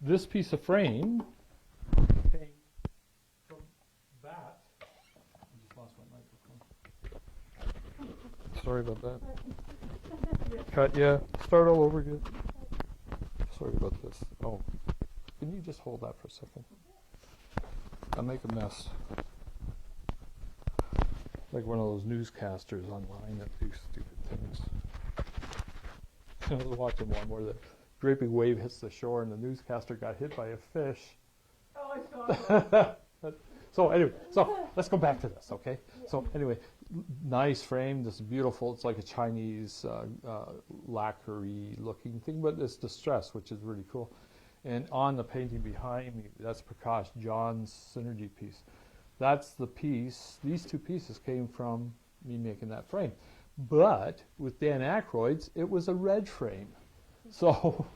This piece of frame came from that. I just lost my microphone. Sorry about that. Cut, yeah. Start all over again. Sorry about this. Oh, can you just hold that for a second? I'll make a mess. Like one of those newscasters online that do stupid things. I was watching one where the draping wave hits the shore and the newscaster got hit by a fish. Oh, I saw that. So anyway, so let's go back to this, okay? So anyway, nice frame. This is beautiful. It's like a Chinese lacquer-y looking thing, but it's distressed, which is really cool. And on the painting behind me, that's Prakash John's synergy piece. That's the piece. These two pieces came from me making that frame. But with Dan Aykroyd's, it was a red frame. So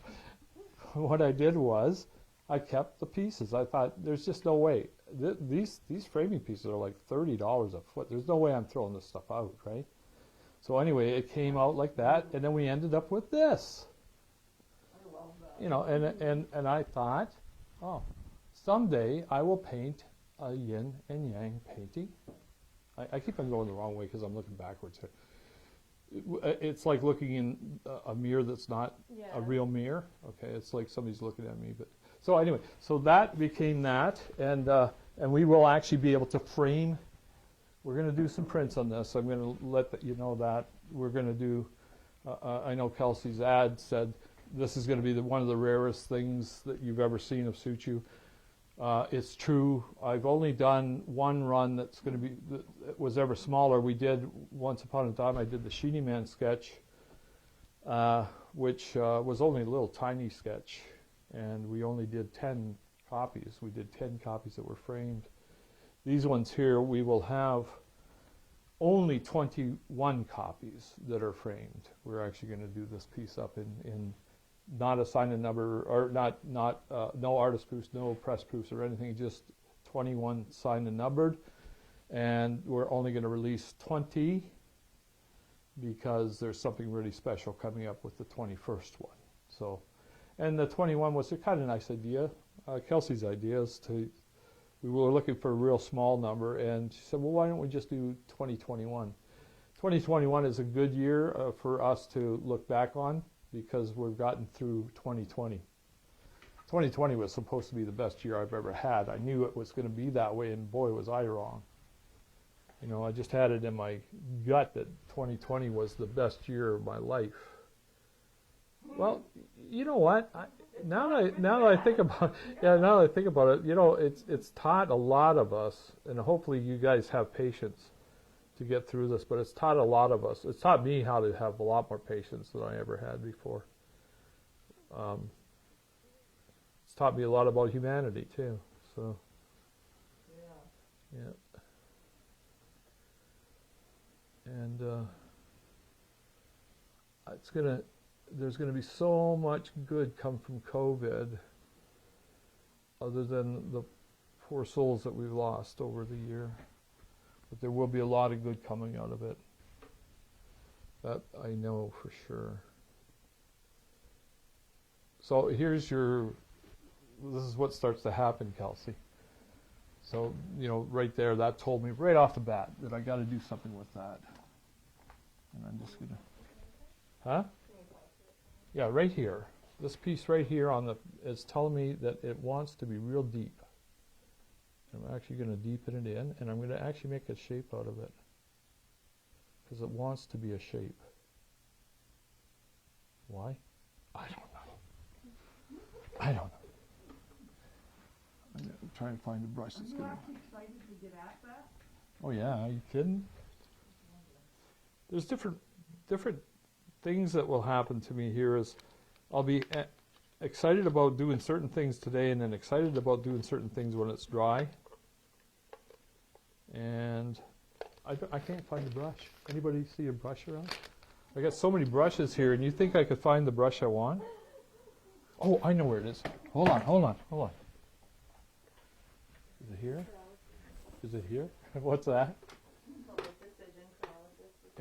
what I did was I kept the pieces. I thought, there's just no way. These framing pieces are like $30 a foot. There's no way I'm throwing this stuff out, right? So anyway, it came out like that, and then we ended up with this. I love that. You know, and I thought, oh, someday I will paint a yin and yang painting I keep on going the wrong way because I'm looking backwards here. It's like looking in a mirror that's not Yeah. a real mirror. Okay, it's like somebody's looking at me. But so anyway, so that became that, and we will actually be able to frame. We're going to do some prints on this. I'm going to let you know that we're going to do. I know Kelsey's ad said this is going to be one of the rarest things that you've ever seen of Suchu. It's true. I've only done one run that's going to be that was ever smaller. We did once upon a time. I did the Sheeny Man sketch, which was only a little tiny sketch, and we only did 10 copies. We did 10 copies that were framed. These ones here, we will have only 21 copies that are framed. We're actually going to do this piece up in not assigned a number, or not no artist proofs, no press proofs or anything, just 21 signed and numbered. And we're only going to release 20 because there's something really special coming up with the 21st one. So, and the 21 was a kind of nice idea. Kelsey's idea is to, we were looking for a real small number, and she said, well, why don't we just do 2021? 2021 is a good year for us to look back on because we've gotten through 2020. 2020 was supposed to be the best year I've ever had. I knew it was going to be that way, and boy, was I wrong. You know, I just had it in my gut that 2020 was the best year of my life. Well, you know what? Now that I think about it, you know, it's taught a lot of us, and hopefully you guys have patience to get through this, but it's taught a lot of us. It's taught me how to have a lot more patience than I ever had before. It's taught me a lot about humanity too. So, yeah. And there's gonna be so much good come from COVID, other than the poor souls that we've lost over the year. But there will be a lot of good coming out of it. That I know for sure. So this is what starts to happen, Kelsey. So, you know, right there, that told me right off the bat that I got to do something with that. And I'm just going to, huh? Yeah, right here. This piece right here is telling me that it wants to be real deep. I'm actually going to deepen it in, and I'm going to actually make a shape out of it. Because it wants to be a shape. Why? I don't know. I don't know. I'm trying to find a brush that's going to... Are you excited to get at that? Oh yeah, are you kidding? There's different things that will happen to me here. Is I'll be excited about doing certain things today, and then excited about doing certain things when it's dry. And I can't find a brush. Anybody see a brush around? I got so many brushes here, and you think I could find the brush I want? Oh, I know where it is. Hold on. Is it here? Is it here? What's that?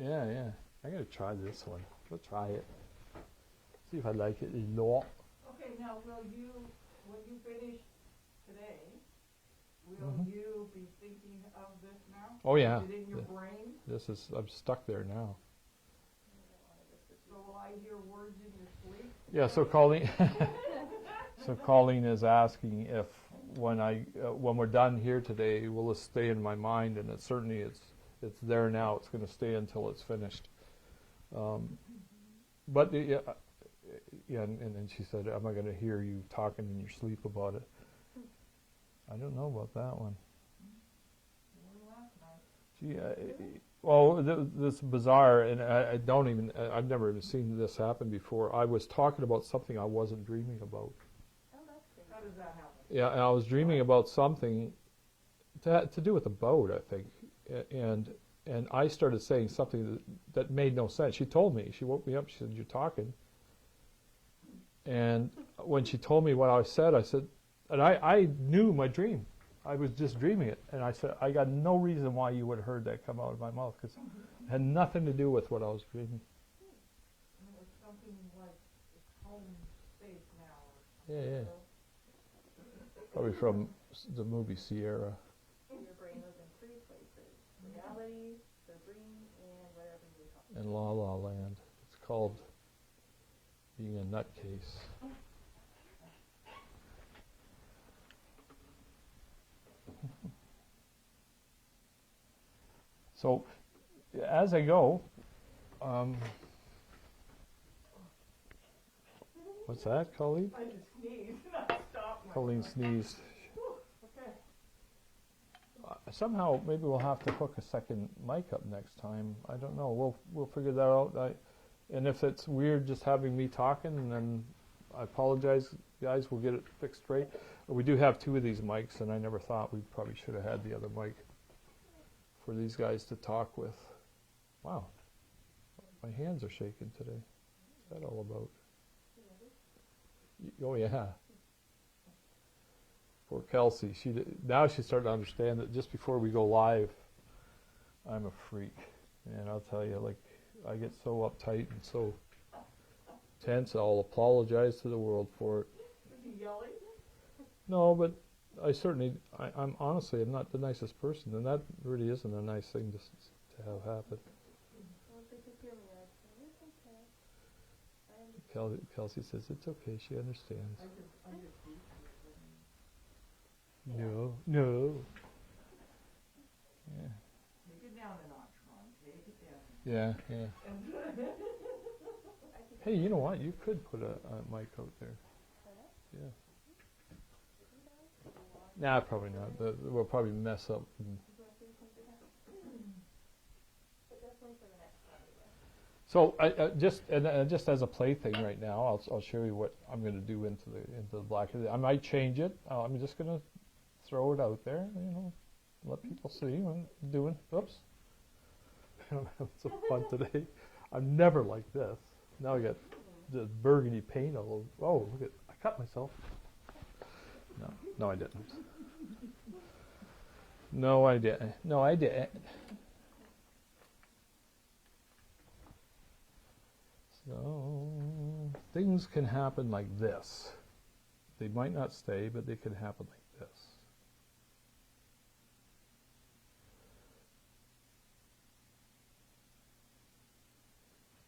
Yeah. I'm going to try this one. We'll try it. See if I like it a lot. Okay, now when you finish today, will you be thinking of this now? Oh yeah. Is it in your brain? I'm stuck there now. So will I hear words in your sleep? Yeah, so Colleen is asking if when we're done here today, will it stay in my mind? And it's there now. It's going to stay until it's finished. But yeah, and then she said, "Am I going to hear you talking in your sleep about it?" I don't know about that one. Gee, well, this is bizarre, and I've never even seen this happen before. I was talking about something I wasn't dreaming about. Oh, that's great. How does that happen? Yeah, and I was dreaming about something to do with a boat, I think, and I started saying something that made no sense. She told me. She woke me up. She said, "You're talking." And when she told me what I said, and I knew my dream. I was just dreaming it. And I said, I got no reason why you would have heard that come out of my mouth, because it had nothing to do with what I was dreaming. It's something like it's home safe now. Or Yeah. Probably from the movie Sierra. Your brain lives in three places: reality, Buddy, Sabrine, and whatever you were talking In La La Land. It's called being a nutcase. So, as I go, what's that, Colleen? I just sneezed and I stopped myself. Colleen sneezed. Okay. Somehow, maybe we'll have to hook a second mic up next time. I don't know. We'll figure that out. And if it's weird just having me talking, then I apologize, guys. We'll get it fixed straight. We do have two of these mics, and I never thought we probably should have had the other mic for these guys to talk with. Wow, my hands are shaking today. What's that all about? Oh yeah. Poor Kelsey. Now she's starting to understand that just before we go live, I'm a freak, and I'll tell you, like, I get so uptight and so tense. I'll apologize to the world for it. Is he yelling? No, but I'm honestly, I'm not the nicest person, and that really isn't a nice thing to have happen. Well, if they could hear me, I'd say, it's okay. I understand. Kelsey says it's okay. She understands. I just beat No. Yeah. Take it down a notch, Ron. Take it down. Yeah. Hey, you know what? You could put a mic out there. Yeah. Nah, probably not. We'll probably mess up. But definitely for the next one. So just as a plaything right now, I'll show you what I'm going to do into the black. I might change it. I'm just going to throw it out there. Let people see what I'm doing. Oops. I'm having some fun today. I'm never like this. Now I got the burgundy paint all over. Oh, look at! I cut myself. No, I didn't. No, I didn't. So, things can happen like this. They might not stay, but they can happen like this.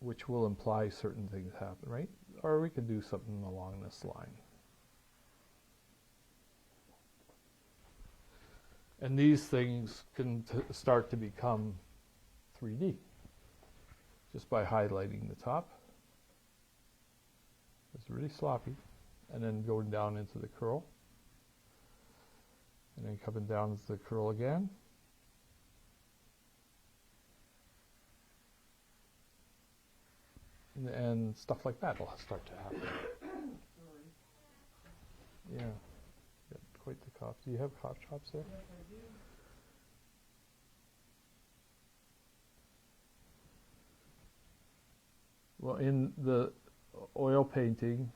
Which will imply certain things happen, right? Or we could do something along this line. And these things can start to become 3D just by highlighting the top. It's really sloppy. And then going down into the curl. And then coming down into the curl again. And stuff like that will start to happen. Yeah. Got quite the cough. Do you have cough drops there? Yes, I do. Well, in the oil painting,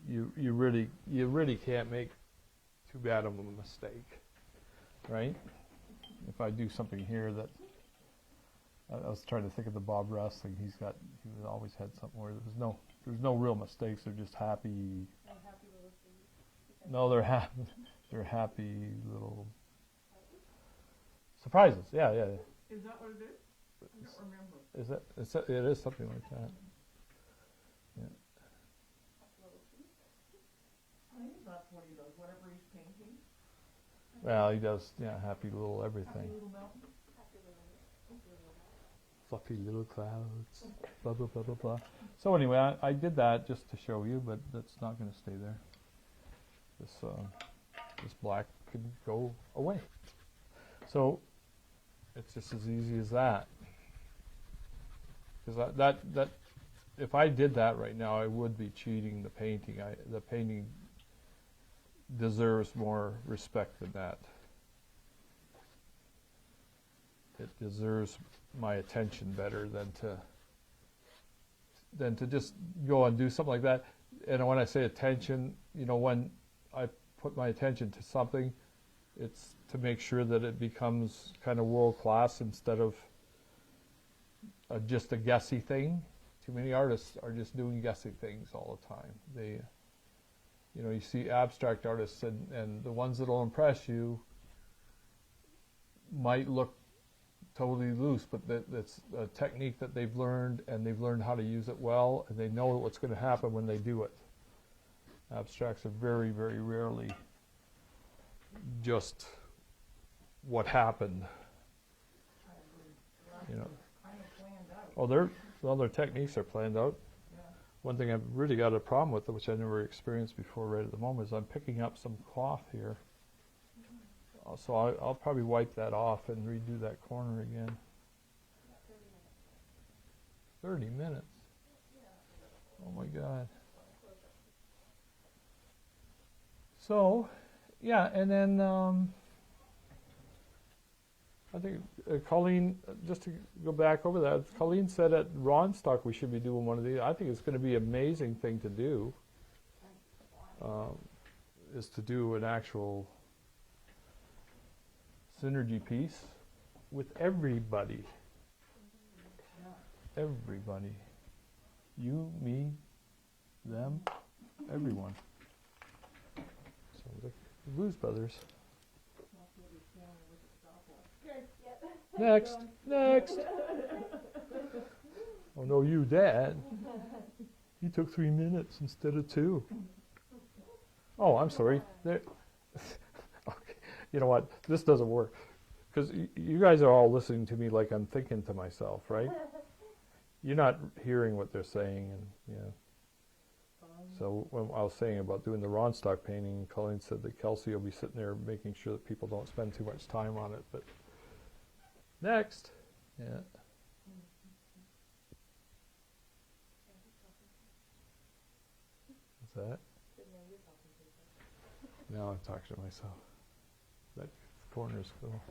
you really can't make too bad of a mistake, right? If I do something here that I was trying to think of the Bob Ross thing. He always had something where there's no real mistakes. They're just happy. I'm happy with these. No, they're happy. They're happy little surprises. Yeah. Is that what it is? I don't remember. It is something like that. Yeah. I think that's what he does, whatever he's painting. Well, he does. Yeah, happy little everything. Happy little mountain. Fluffy little clouds. Blah blah blah blah blah. So anyway, I did that just to show you, but that's not going to stay there. This black can go away. So it's just as easy as that. Because that if I did that right now, I would be cheating the painting. The painting deserves more respect than that. It deserves my attention better than to just go and do something like that. And when I say attention, when I put my attention to something, it's to make sure that it becomes kind of world class instead of just a guessy thing. Too many artists are just doing guessy things all the time. They, you see abstract artists and the ones that'll impress you might look totally loose, but that's a technique that they've learned, and they've learned how to use it well, and they know what's going to happen when they do it. Abstracts are very, very rarely just what happened. You know. Kind of planned out. Oh, their techniques are planned out. Yeah. One thing I've really got a problem with, which I never experienced before right at the moment, is I'm picking up some cloth here. So I'll probably wipe that off and redo that corner again. 30 minutes? Oh my God. So, yeah, and then I think Colleen, just to go back over that, Colleen said at Ronstock we should be doing one of these. I think it's going to be an amazing thing to do, is to do an actual synergy piece with everybody. Everybody. You, me, them, everyone. So the Blues Brothers. Next, next. Oh no, you, Dad. You took 3 minutes instead of 2. Oh, I'm sorry. There. Okay. You know what? This doesn't work. Because you guys are all listening to me like I'm thinking to myself, right? You're not hearing what they're saying, and yeah. So when I was saying about doing the Ronstock painting, Colleen said that Kelsey will be sitting there making sure that people don't spend too much time on it. But next, yeah. What's that? Now I'm talking to myself. That corner's cool.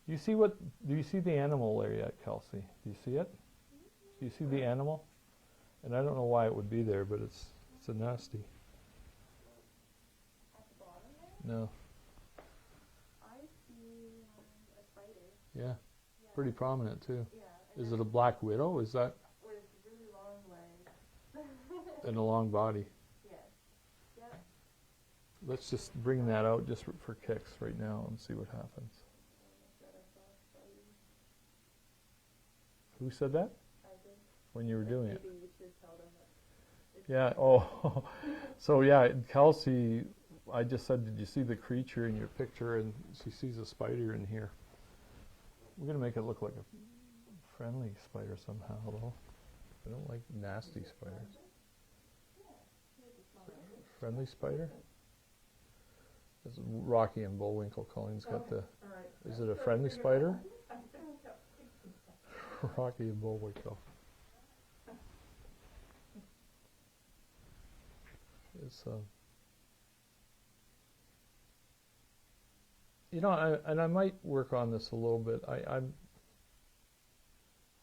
Do you see the animal area at Kelsey? Do you see it? Do you see the animal? And I don't know why it would be there, but it's a nasty. At the bottom there, No. I see a spider. Yeah. Yeah. Pretty prominent too. Yeah. And Is then it a black widow? Is that with really long legs. and a long body? Yes. Yep. Let's just bring that out just for kicks right now and see what happens. That I saw a spider. Who said that I did. when you were doing it? Maybe you should tell them that. Yeah. Oh, so yeah, Kelsey. I just said, did you see the creature in your picture? And she sees a spider in here. We're gonna make it look like a friendly spider somehow, though. I don't like nasty spiders. Friendly spider? It's Rocky and Bullwinkle. Colleen's got the. All right. Is it a friendly spider? Rocky and Bullwinkle. It's you know, I might work on this a little bit.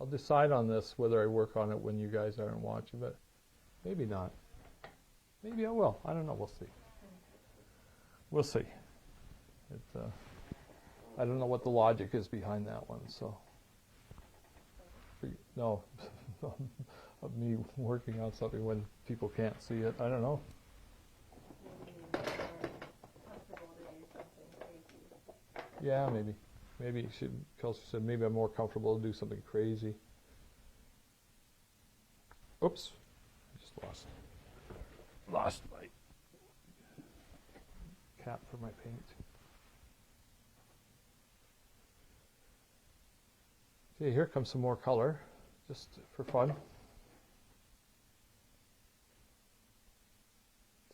I'll decide on this whether I work on it when you guys aren't watching, but maybe not. Maybe I will. I don't know. We'll see. We'll see. I don't know what the logic is behind that one. So, no, of me working on something when people can't see it. I don't know. Yeah, maybe. Maybe Kelsey said maybe I'm more comfortable to do something crazy. Oops, I just lost my cap for my paint. Okay, here comes some more color, just for fun.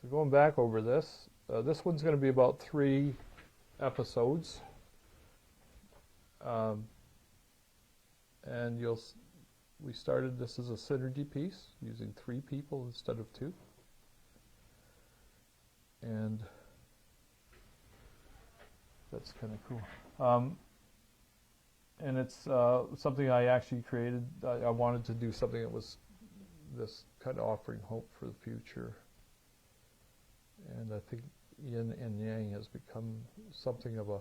So going back over this, this one's going to be about 3 episodes. And we started this as a synergy piece using 3 people instead of 2. And that's kind of cool. And it's something I actually created. I wanted to do something that was this kind of offering hope for the future. And I think yin and yang has become something of a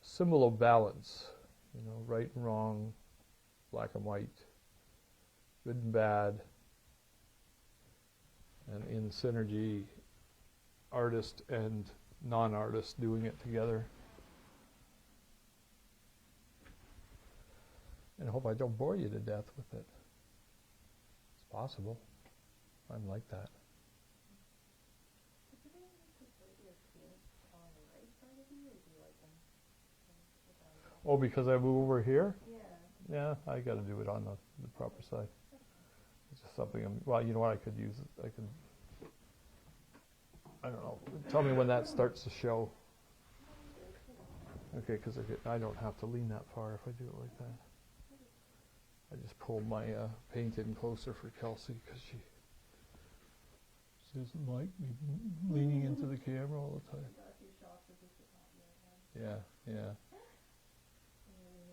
symbol of balance, you know, right and wrong, black and white, good and bad, and in synergy, artist and non-artist doing it together. And I hope I don't bore you to death with it. It's possible. I'm like that. Would you be able to put your feet on the right side of you, or do you like them around the Oh, because I move over here? Yeah. Yeah, I got to do it on the proper side. It's just something. Well, you know what? I could use it. I don't know. Tell me when that starts to show. Okay, because I don't have to lean that far if I do it like that. I just pulled my paint in closer for Kelsey because she doesn't like me leaning into the camera all the time. Yeah.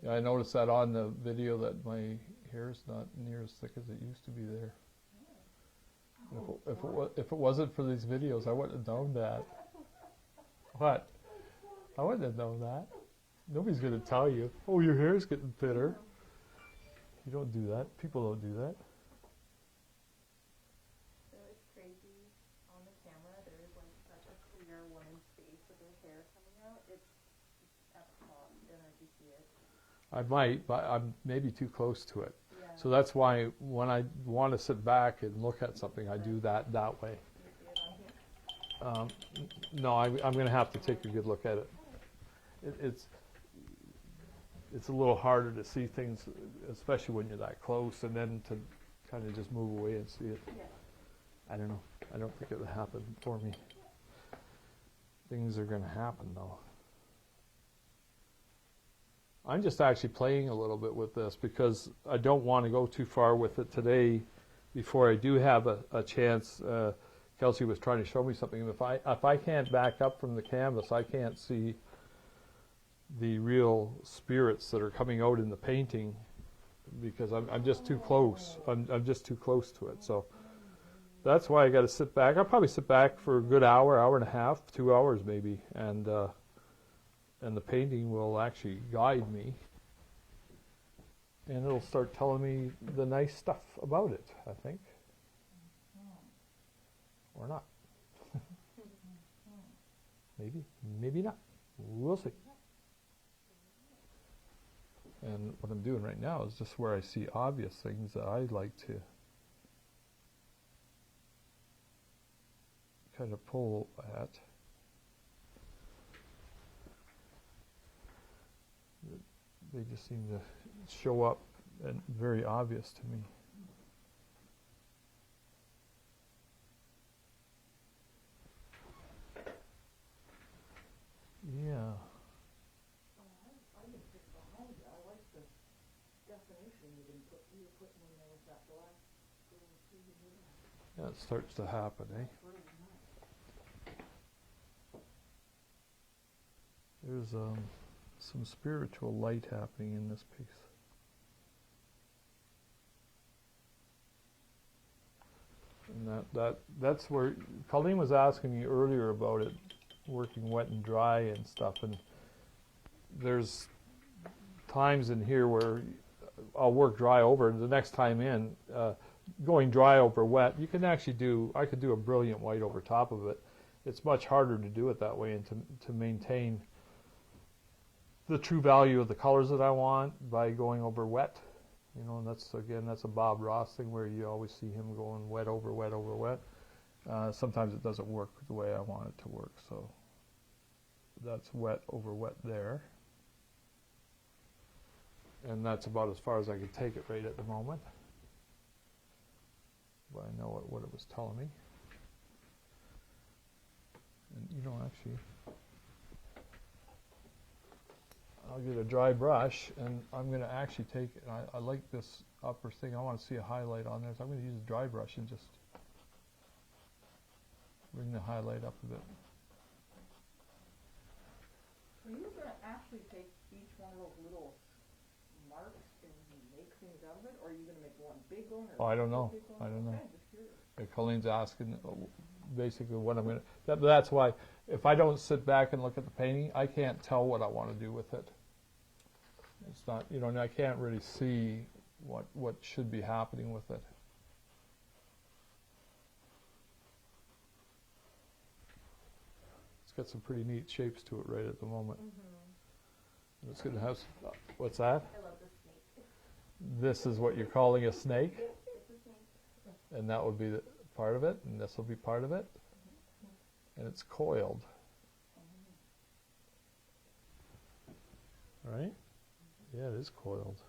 Yeah, I noticed that on the video that my hair's not near as thick as it used to be there. If it wasn't for these videos, I wouldn't have known that. What? I wouldn't have known that. Nobody's going to tell you, oh, your hair's getting thinner. You don't do that. People don't do that. So it's crazy. On the camera, there's like such a clear woman's face with her hair coming out. It's at the top. I don't know if you see it. I might, but I'm maybe too close to it. Yeah. So that's why when I want to sit back and look at something, I do that way. You see it on here? No, I'm going to have to take a good look at it. It's a little harder to see things, especially when you're that close, and then to kind of just move away and see it. Yeah. I don't know. I don't think it would happen for me. Things are going to happen, though. I'm just actually playing a little bit with this because I don't want to go too far with it today before I do have a chance. Kelsey was trying to show me something. If I can't back up from the canvas, I can't see the real spirits that are coming out in the painting because I'm just too close. I'm just too close to it. So that's why I got to sit back. I'll probably sit back for a good hour, hour and a half, 2 hours maybe, and the painting will actually guide me, and it'll start telling me the nice stuff about it, I think. Or not. Maybe not. We'll see. And what I'm doing right now is just where I see obvious things that I like to kind of pull at. They just seem to show up and very obvious to me. Yeah. I can pick behind you. I like the definition you were putting when there was that black going through the middle. Yeah, it starts to happen, eh? That's really nice. There's some spiritual light happening in this piece. And that's where Colleen was asking me earlier about it, working wet and dry and stuff. And there's times in here where I'll work dry over, and the next time in, going dry over wet, you can actually I could do a brilliant white over top of it. It's much harder to do it that way and to maintain the true value of the colors that I want by going over wet. You know, and that's a Bob Ross thing where you always see him going wet over wet over wet. Sometimes it doesn't work the way I want it to work, so that's wet over wet there. And that's about as far as I can take it right at the moment. But I know what it was telling me. And you know, actually, I'll get a dry brush, and I'm going to actually take, and I like this upper thing, I want to see a highlight on there, so I'm going to use a dry brush and just bring the highlight up a bit. Are you going to actually take each one of those little marks and make things out of it, or are you going to make one big one? Or Oh, I don't know. big one? I don't know. Okay, just curious. Colleen's asking basically what I'm going to, that's why if I don't sit back and look at the painting, I can't tell what I want to do with it. It's not, you know, and I can't really see what should be happening with it. It's got some pretty neat shapes to it right at the moment. Mm-hmm. It's going to have, what's that? I love the snake. this is what you're calling a snake, It's a snake. and that would be the part of it, and this will be part of it, and it's coiled. Right? Yeah, it is coiled.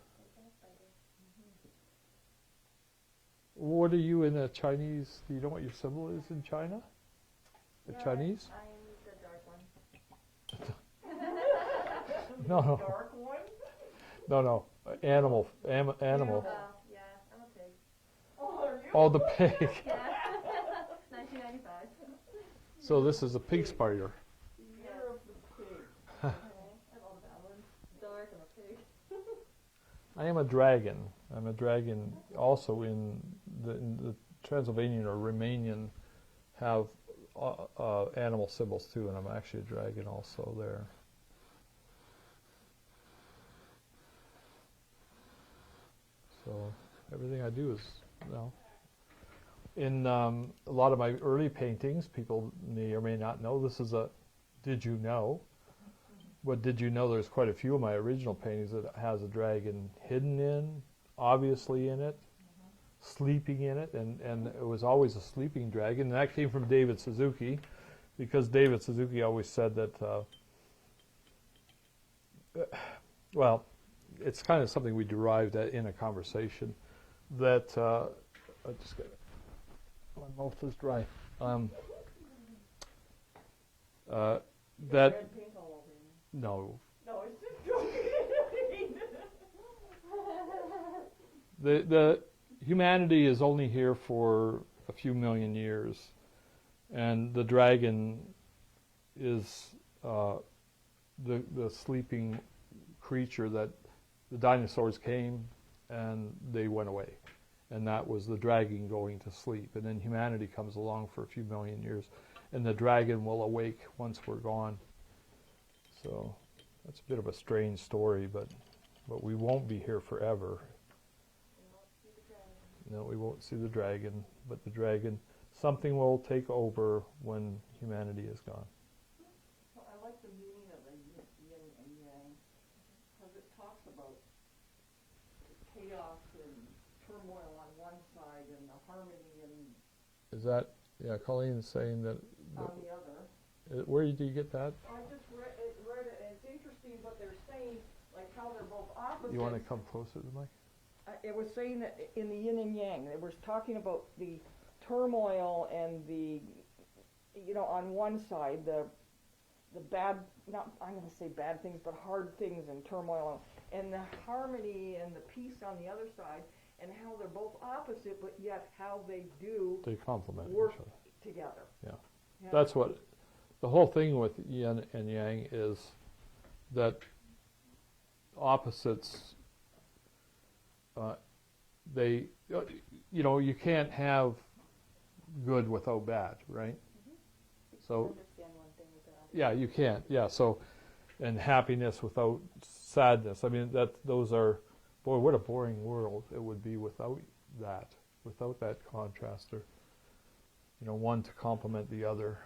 What are you in a Chinese? Do you know what your symbol is in China? The Yeah, Chinese? I'm the dark one. No, no, Dark one? no. Animal. Animal. Yeah, I'm a pig. Oh, are you? Oh, the pig. Yeah. 1995. So this is a pig spider. Year of the pig. Okay, I have all the bad ones. Dark, I'm a pig. I am a dragon. I'm a dragon also in the Transylvanian or Romanian have animal symbols too, and I'm actually a dragon also there. So everything I do is, in a lot of my early paintings, people may or may not know, this is a did you know? But did you know there's quite a few of my original paintings that has a dragon hidden in, obviously in it, sleeping in it, and it was always a sleeping dragon. And that came from David Suzuki, because David Suzuki always said that, well, it's kind of something we derived in a conversation, that, I just got, my mouth is dry. That, Red paint all over you. no, No, it's just joking. the humanity is only here for a few million years, and the dragon is the sleeping creature that the dinosaurs came and they went away, and that was the dragon going to sleep, and then humanity comes along for a few million years, and the dragon will awake once we're gone. So that's a bit of a strange story, but we won't be here forever. No, we won't see the dragon, but the dragon, something will take over when humanity is gone. Well, I like the meaning of the yin and yang, because it talks about chaos and turmoil on one side and the harmony and Is that, yeah, Colleen's saying that, on the other. where did you get that? I just read it, and it's interesting what they're saying, like how they're both opposites. You want to come closer to the mic? It was saying that in the yin and yang, it was talking about the turmoil and the, on one side, the bad, not, I'm going to say bad things, but hard things and turmoil, and the harmony and the peace on the other side, and how they're both opposite, but yet how they do They complement work each other. together. Yeah. Yeah. That's what, the whole thing with yin and yang is that opposites, they, you can't have good without bad, right? So, Understand one thing with the other. yeah, you can't. Yeah, so, and happiness without sadness. I mean, those are, boy, what a boring world it would be without that contrast, or, one to complement the other,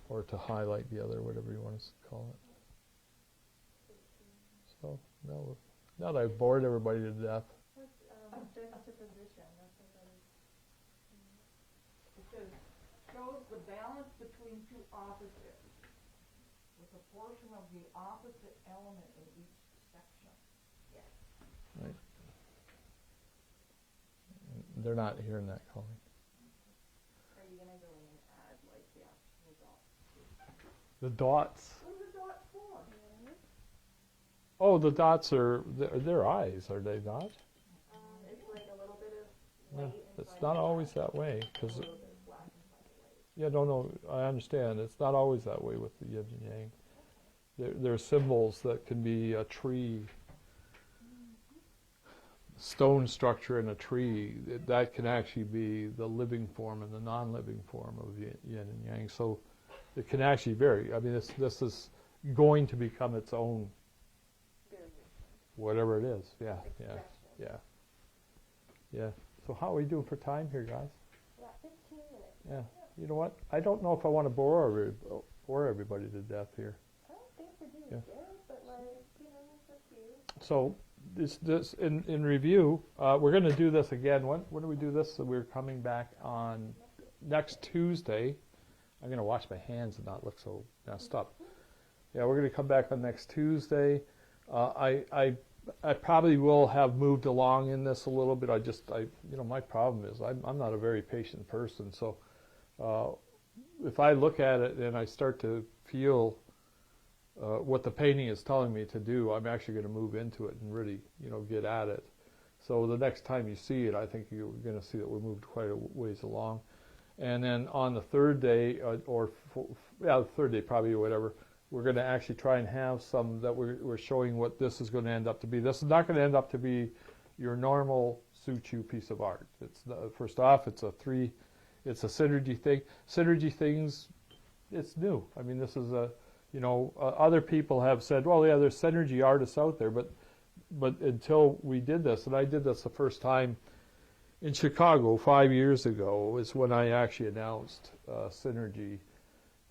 or to highlight the other, whatever you want to call it. So, now that I've bored everybody to death, What's juxtaposition? That's what that is. It says, shows the balance between two opposites, with a portion of the opposite element in each section. right? They're not hearing that, Colleen. Are you gonna go in and add like the actual dots? The dots. What are the dots for? Oh, the dots are their eyes, are they not? It's like a little bit of No, white it's inside not the always black, that way, a because little bit of black inside the white. yeah, no, I understand. It's not always that way with the yin and yang. There are symbols that can be a tree, stone structure in a tree. That can actually be the living form and the non-living form of yin and yang. So it can actually vary. I mean, this is going to become its own, whatever it is. Yeah, yeah, Expression. yeah. So how are we doing for time here, guys? Yeah, 15 minutes. Yeah. You know what? I don't know if I want to bore everybody to death here. I don't think we're doing Yeah. good, but like, it's up to you. So this in review. We're going to do this again. When do we do this? So we're coming back on next Tuesday. I'm going to wash my hands and not look so messed up. Yeah, we're going to come back on next Tuesday. I probably will have moved along in this a little bit. My problem is I'm not a very patient person. So if I look at it and I start to feel what the painting is telling me to do, I'm actually going to move into it and really, get at it. So the next time you see it, I think you're going to see that we moved quite a ways along. And then on the third day, the third day probably or whatever, we're going to actually try and have some that we're showing what this is going to end up to be. This is not going to end up to be your normal Suzhou piece of art. First off, it's a synergy thing. Synergy things, it's new. I mean, this is other people have said, well, yeah, there's synergy artists out there, but until we did this, and I did this the first time in Chicago 5 years ago, is when I actually announced synergy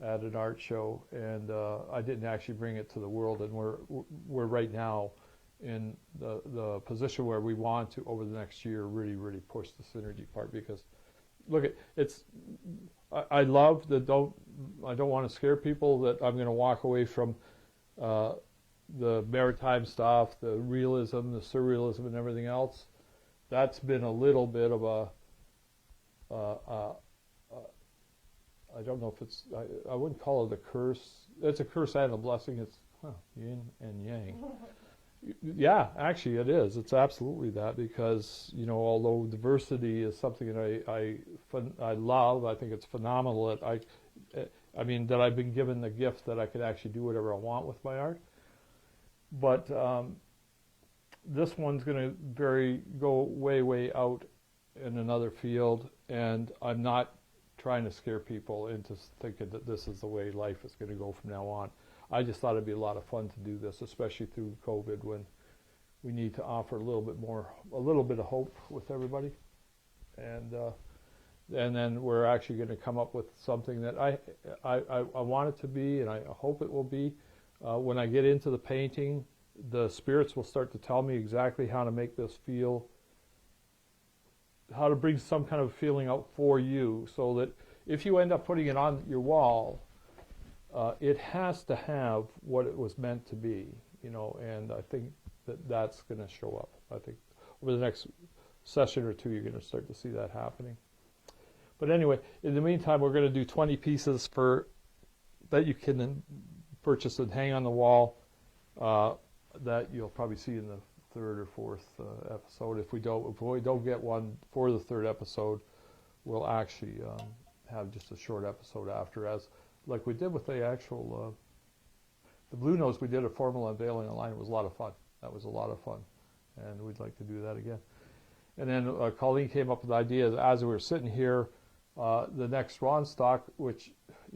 at an art show, and I didn't actually bring it to the world, and we're right now in the position where we want to, over the next year, really, really push the synergy part, because look, I love I don't want to scare people that I'm going to walk away from the maritime stuff, the realism, the surrealism, and everything else. That's been a little bit of I don't know if it's, I wouldn't call it a curse. It's a curse and a blessing. It's yin and yang. Yeah, actually it is. It's absolutely that, because, although diversity is something that I love, I think it's phenomenal that that I've been given the gift that I could actually do whatever I want with my art. But this one's going to go way, way out in another field, and I'm not trying to scare people into thinking that this is the way life is going to go from now on. I just thought it'd be a lot of fun to do this, especially through COVID, when we need to offer a little bit of hope with everybody. And then we're actually going to come up with something that I want it to be, and I hope it will be. When I get into the painting, the spirits will start to tell me exactly how to make this feel, how to bring some kind of feeling out for you, so that if you end up putting it on your wall, it has to have what it was meant to be, and I think that's going to show up. I think over the next session or two, you're going to start to see that happening. But anyway, in the meantime, we're going to do 20 pieces that you can purchase and hang on the wall, that you'll probably see in the third or fourth episode. If we don't get one for the third episode, we'll actually have just a short episode after, as like we did with the actual the Blue Nose. We did a formal unveiling online. It was a lot of fun. That was a lot of fun, and we'd like to do that again. And then Colleen came up with the idea as we were sitting here, the next Ronstock, which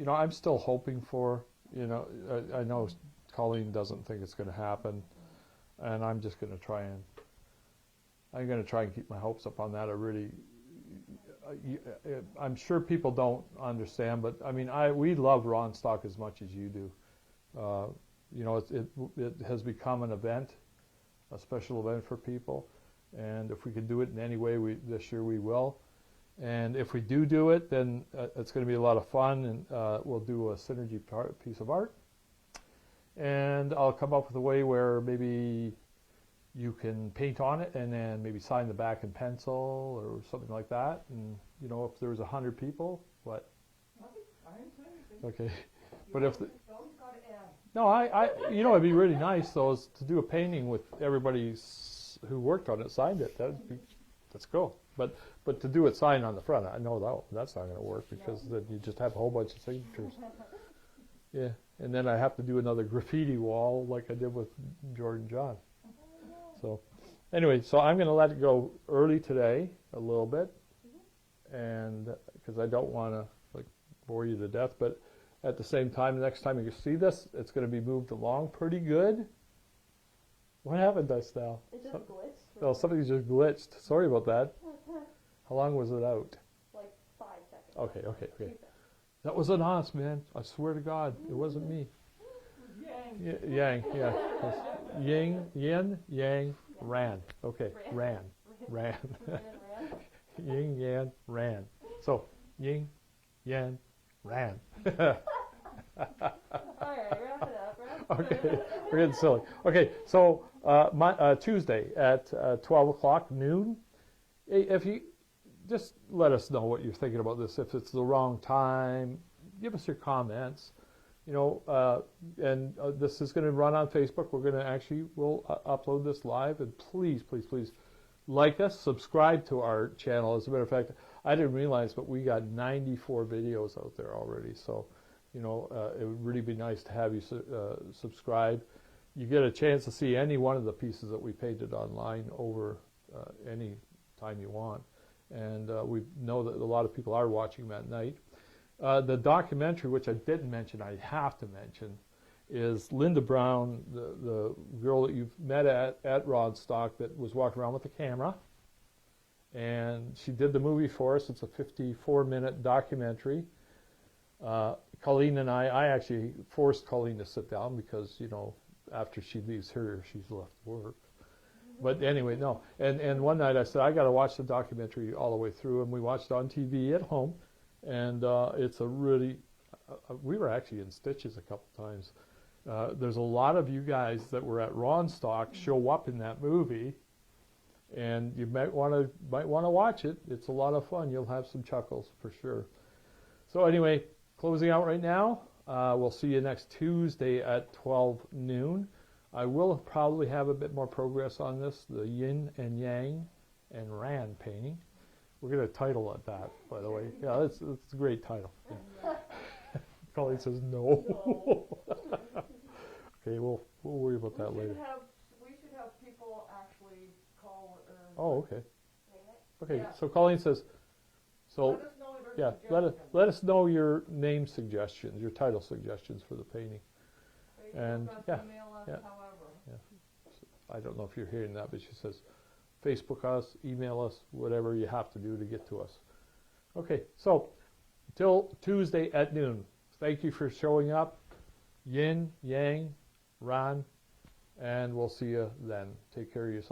I'm still hoping for. I know Colleen doesn't think it's going to happen, and I'm just going to try and keep my hopes up on that. I'm sure people don't understand, but I mean, we love Ronstock as much as you do. It has become an event, a special event for people, and if we can do it in any way, this year we will. And if we do it, then it's going to be a lot of fun, and we'll do a synergy piece of art. And I'll come up with a way where maybe you can paint on it and then maybe sign the back in pencil or something like that. And, if there's 100 people, what? I didn't say anything. Okay. But if it'd be really nice, though, is to do a painting with everybody who worked on it signed it. That's cool. But to do it signed on the front, I know that's not going to work, because then you just have a whole bunch of signatures. Yeah, and then I have to do another graffiti wall like I did with Jordan John. So anyway, I'm going to let it go early today a little bit, and because I don't want to bore you to death, but at the same time, the next time you see this, it's going to be moved along pretty good. What happened, Estelle? It just glitched. Oh, something just glitched. Sorry about that. How long was it out? Like 5 seconds. Okay. That was an us, man. I swear to God, it wasn't me. Yang. Yang, yeah. Yin, yin, yang, Ran. Okay, ran. Ran. Yin and Ran. Yin, yang, ran. So, yin, yang, ran. All right, wrap it up. Okay, we're getting silly. Okay, so Tuesday at 12 o'clock noon. If you just let us know what you're thinking about this. If it's the wrong time, give us your comments. You know, and this is going to run on Facebook. We're going to we'll upload this live. And please, please, please like us, subscribe to our channel. As a matter of fact, I didn't realize, but we got 94 videos out there already. So, you know, it would really be nice to have you subscribe. You get a chance to see any one of the pieces that we painted online over any time you want. And we know that a lot of people are watching them at night. The documentary, which I didn't mention, I have to mention, is Linda Brown, the girl that you've met at Rodstock that was walking around with the camera. And she did the movie for us. It's a 54-minute documentary. Colleen and I actually forced Colleen to sit down because, you know, after she leaves here, she's left work. But anyway, no. And one night I said, I got to watch the documentary all the way through. And we watched it on TV at home. And it's a really, we were actually in stitches a couple times. There's a lot of you guys that were at Rodstock show up in that movie. And you might want to watch it. It's a lot of fun. You'll have some chuckles for sure. So anyway, closing out right now. We'll see you next Tuesday at 12 noon. I will probably have a bit more progress on this, the yin and yang and ran painting. We're going to title it that, by the way. Yeah, it's a great title. Yeah. Colleen says no. Okay, we'll worry about that later. We should have people actually call. Oh, okay. Okay, Yeah. so Colleen says, so Let us know their yeah, suggestions. let us know your name suggestions, your title suggestions for the painting. And, Facebook us, yeah, email us, yeah. however. I don't know if you're hearing that, but she says, Facebook us, email us, whatever you have to do to get to us. Okay, so till Tuesday at noon. Thank you for showing up. Yin, yang, ran, and we'll see you then. Take care of yourself.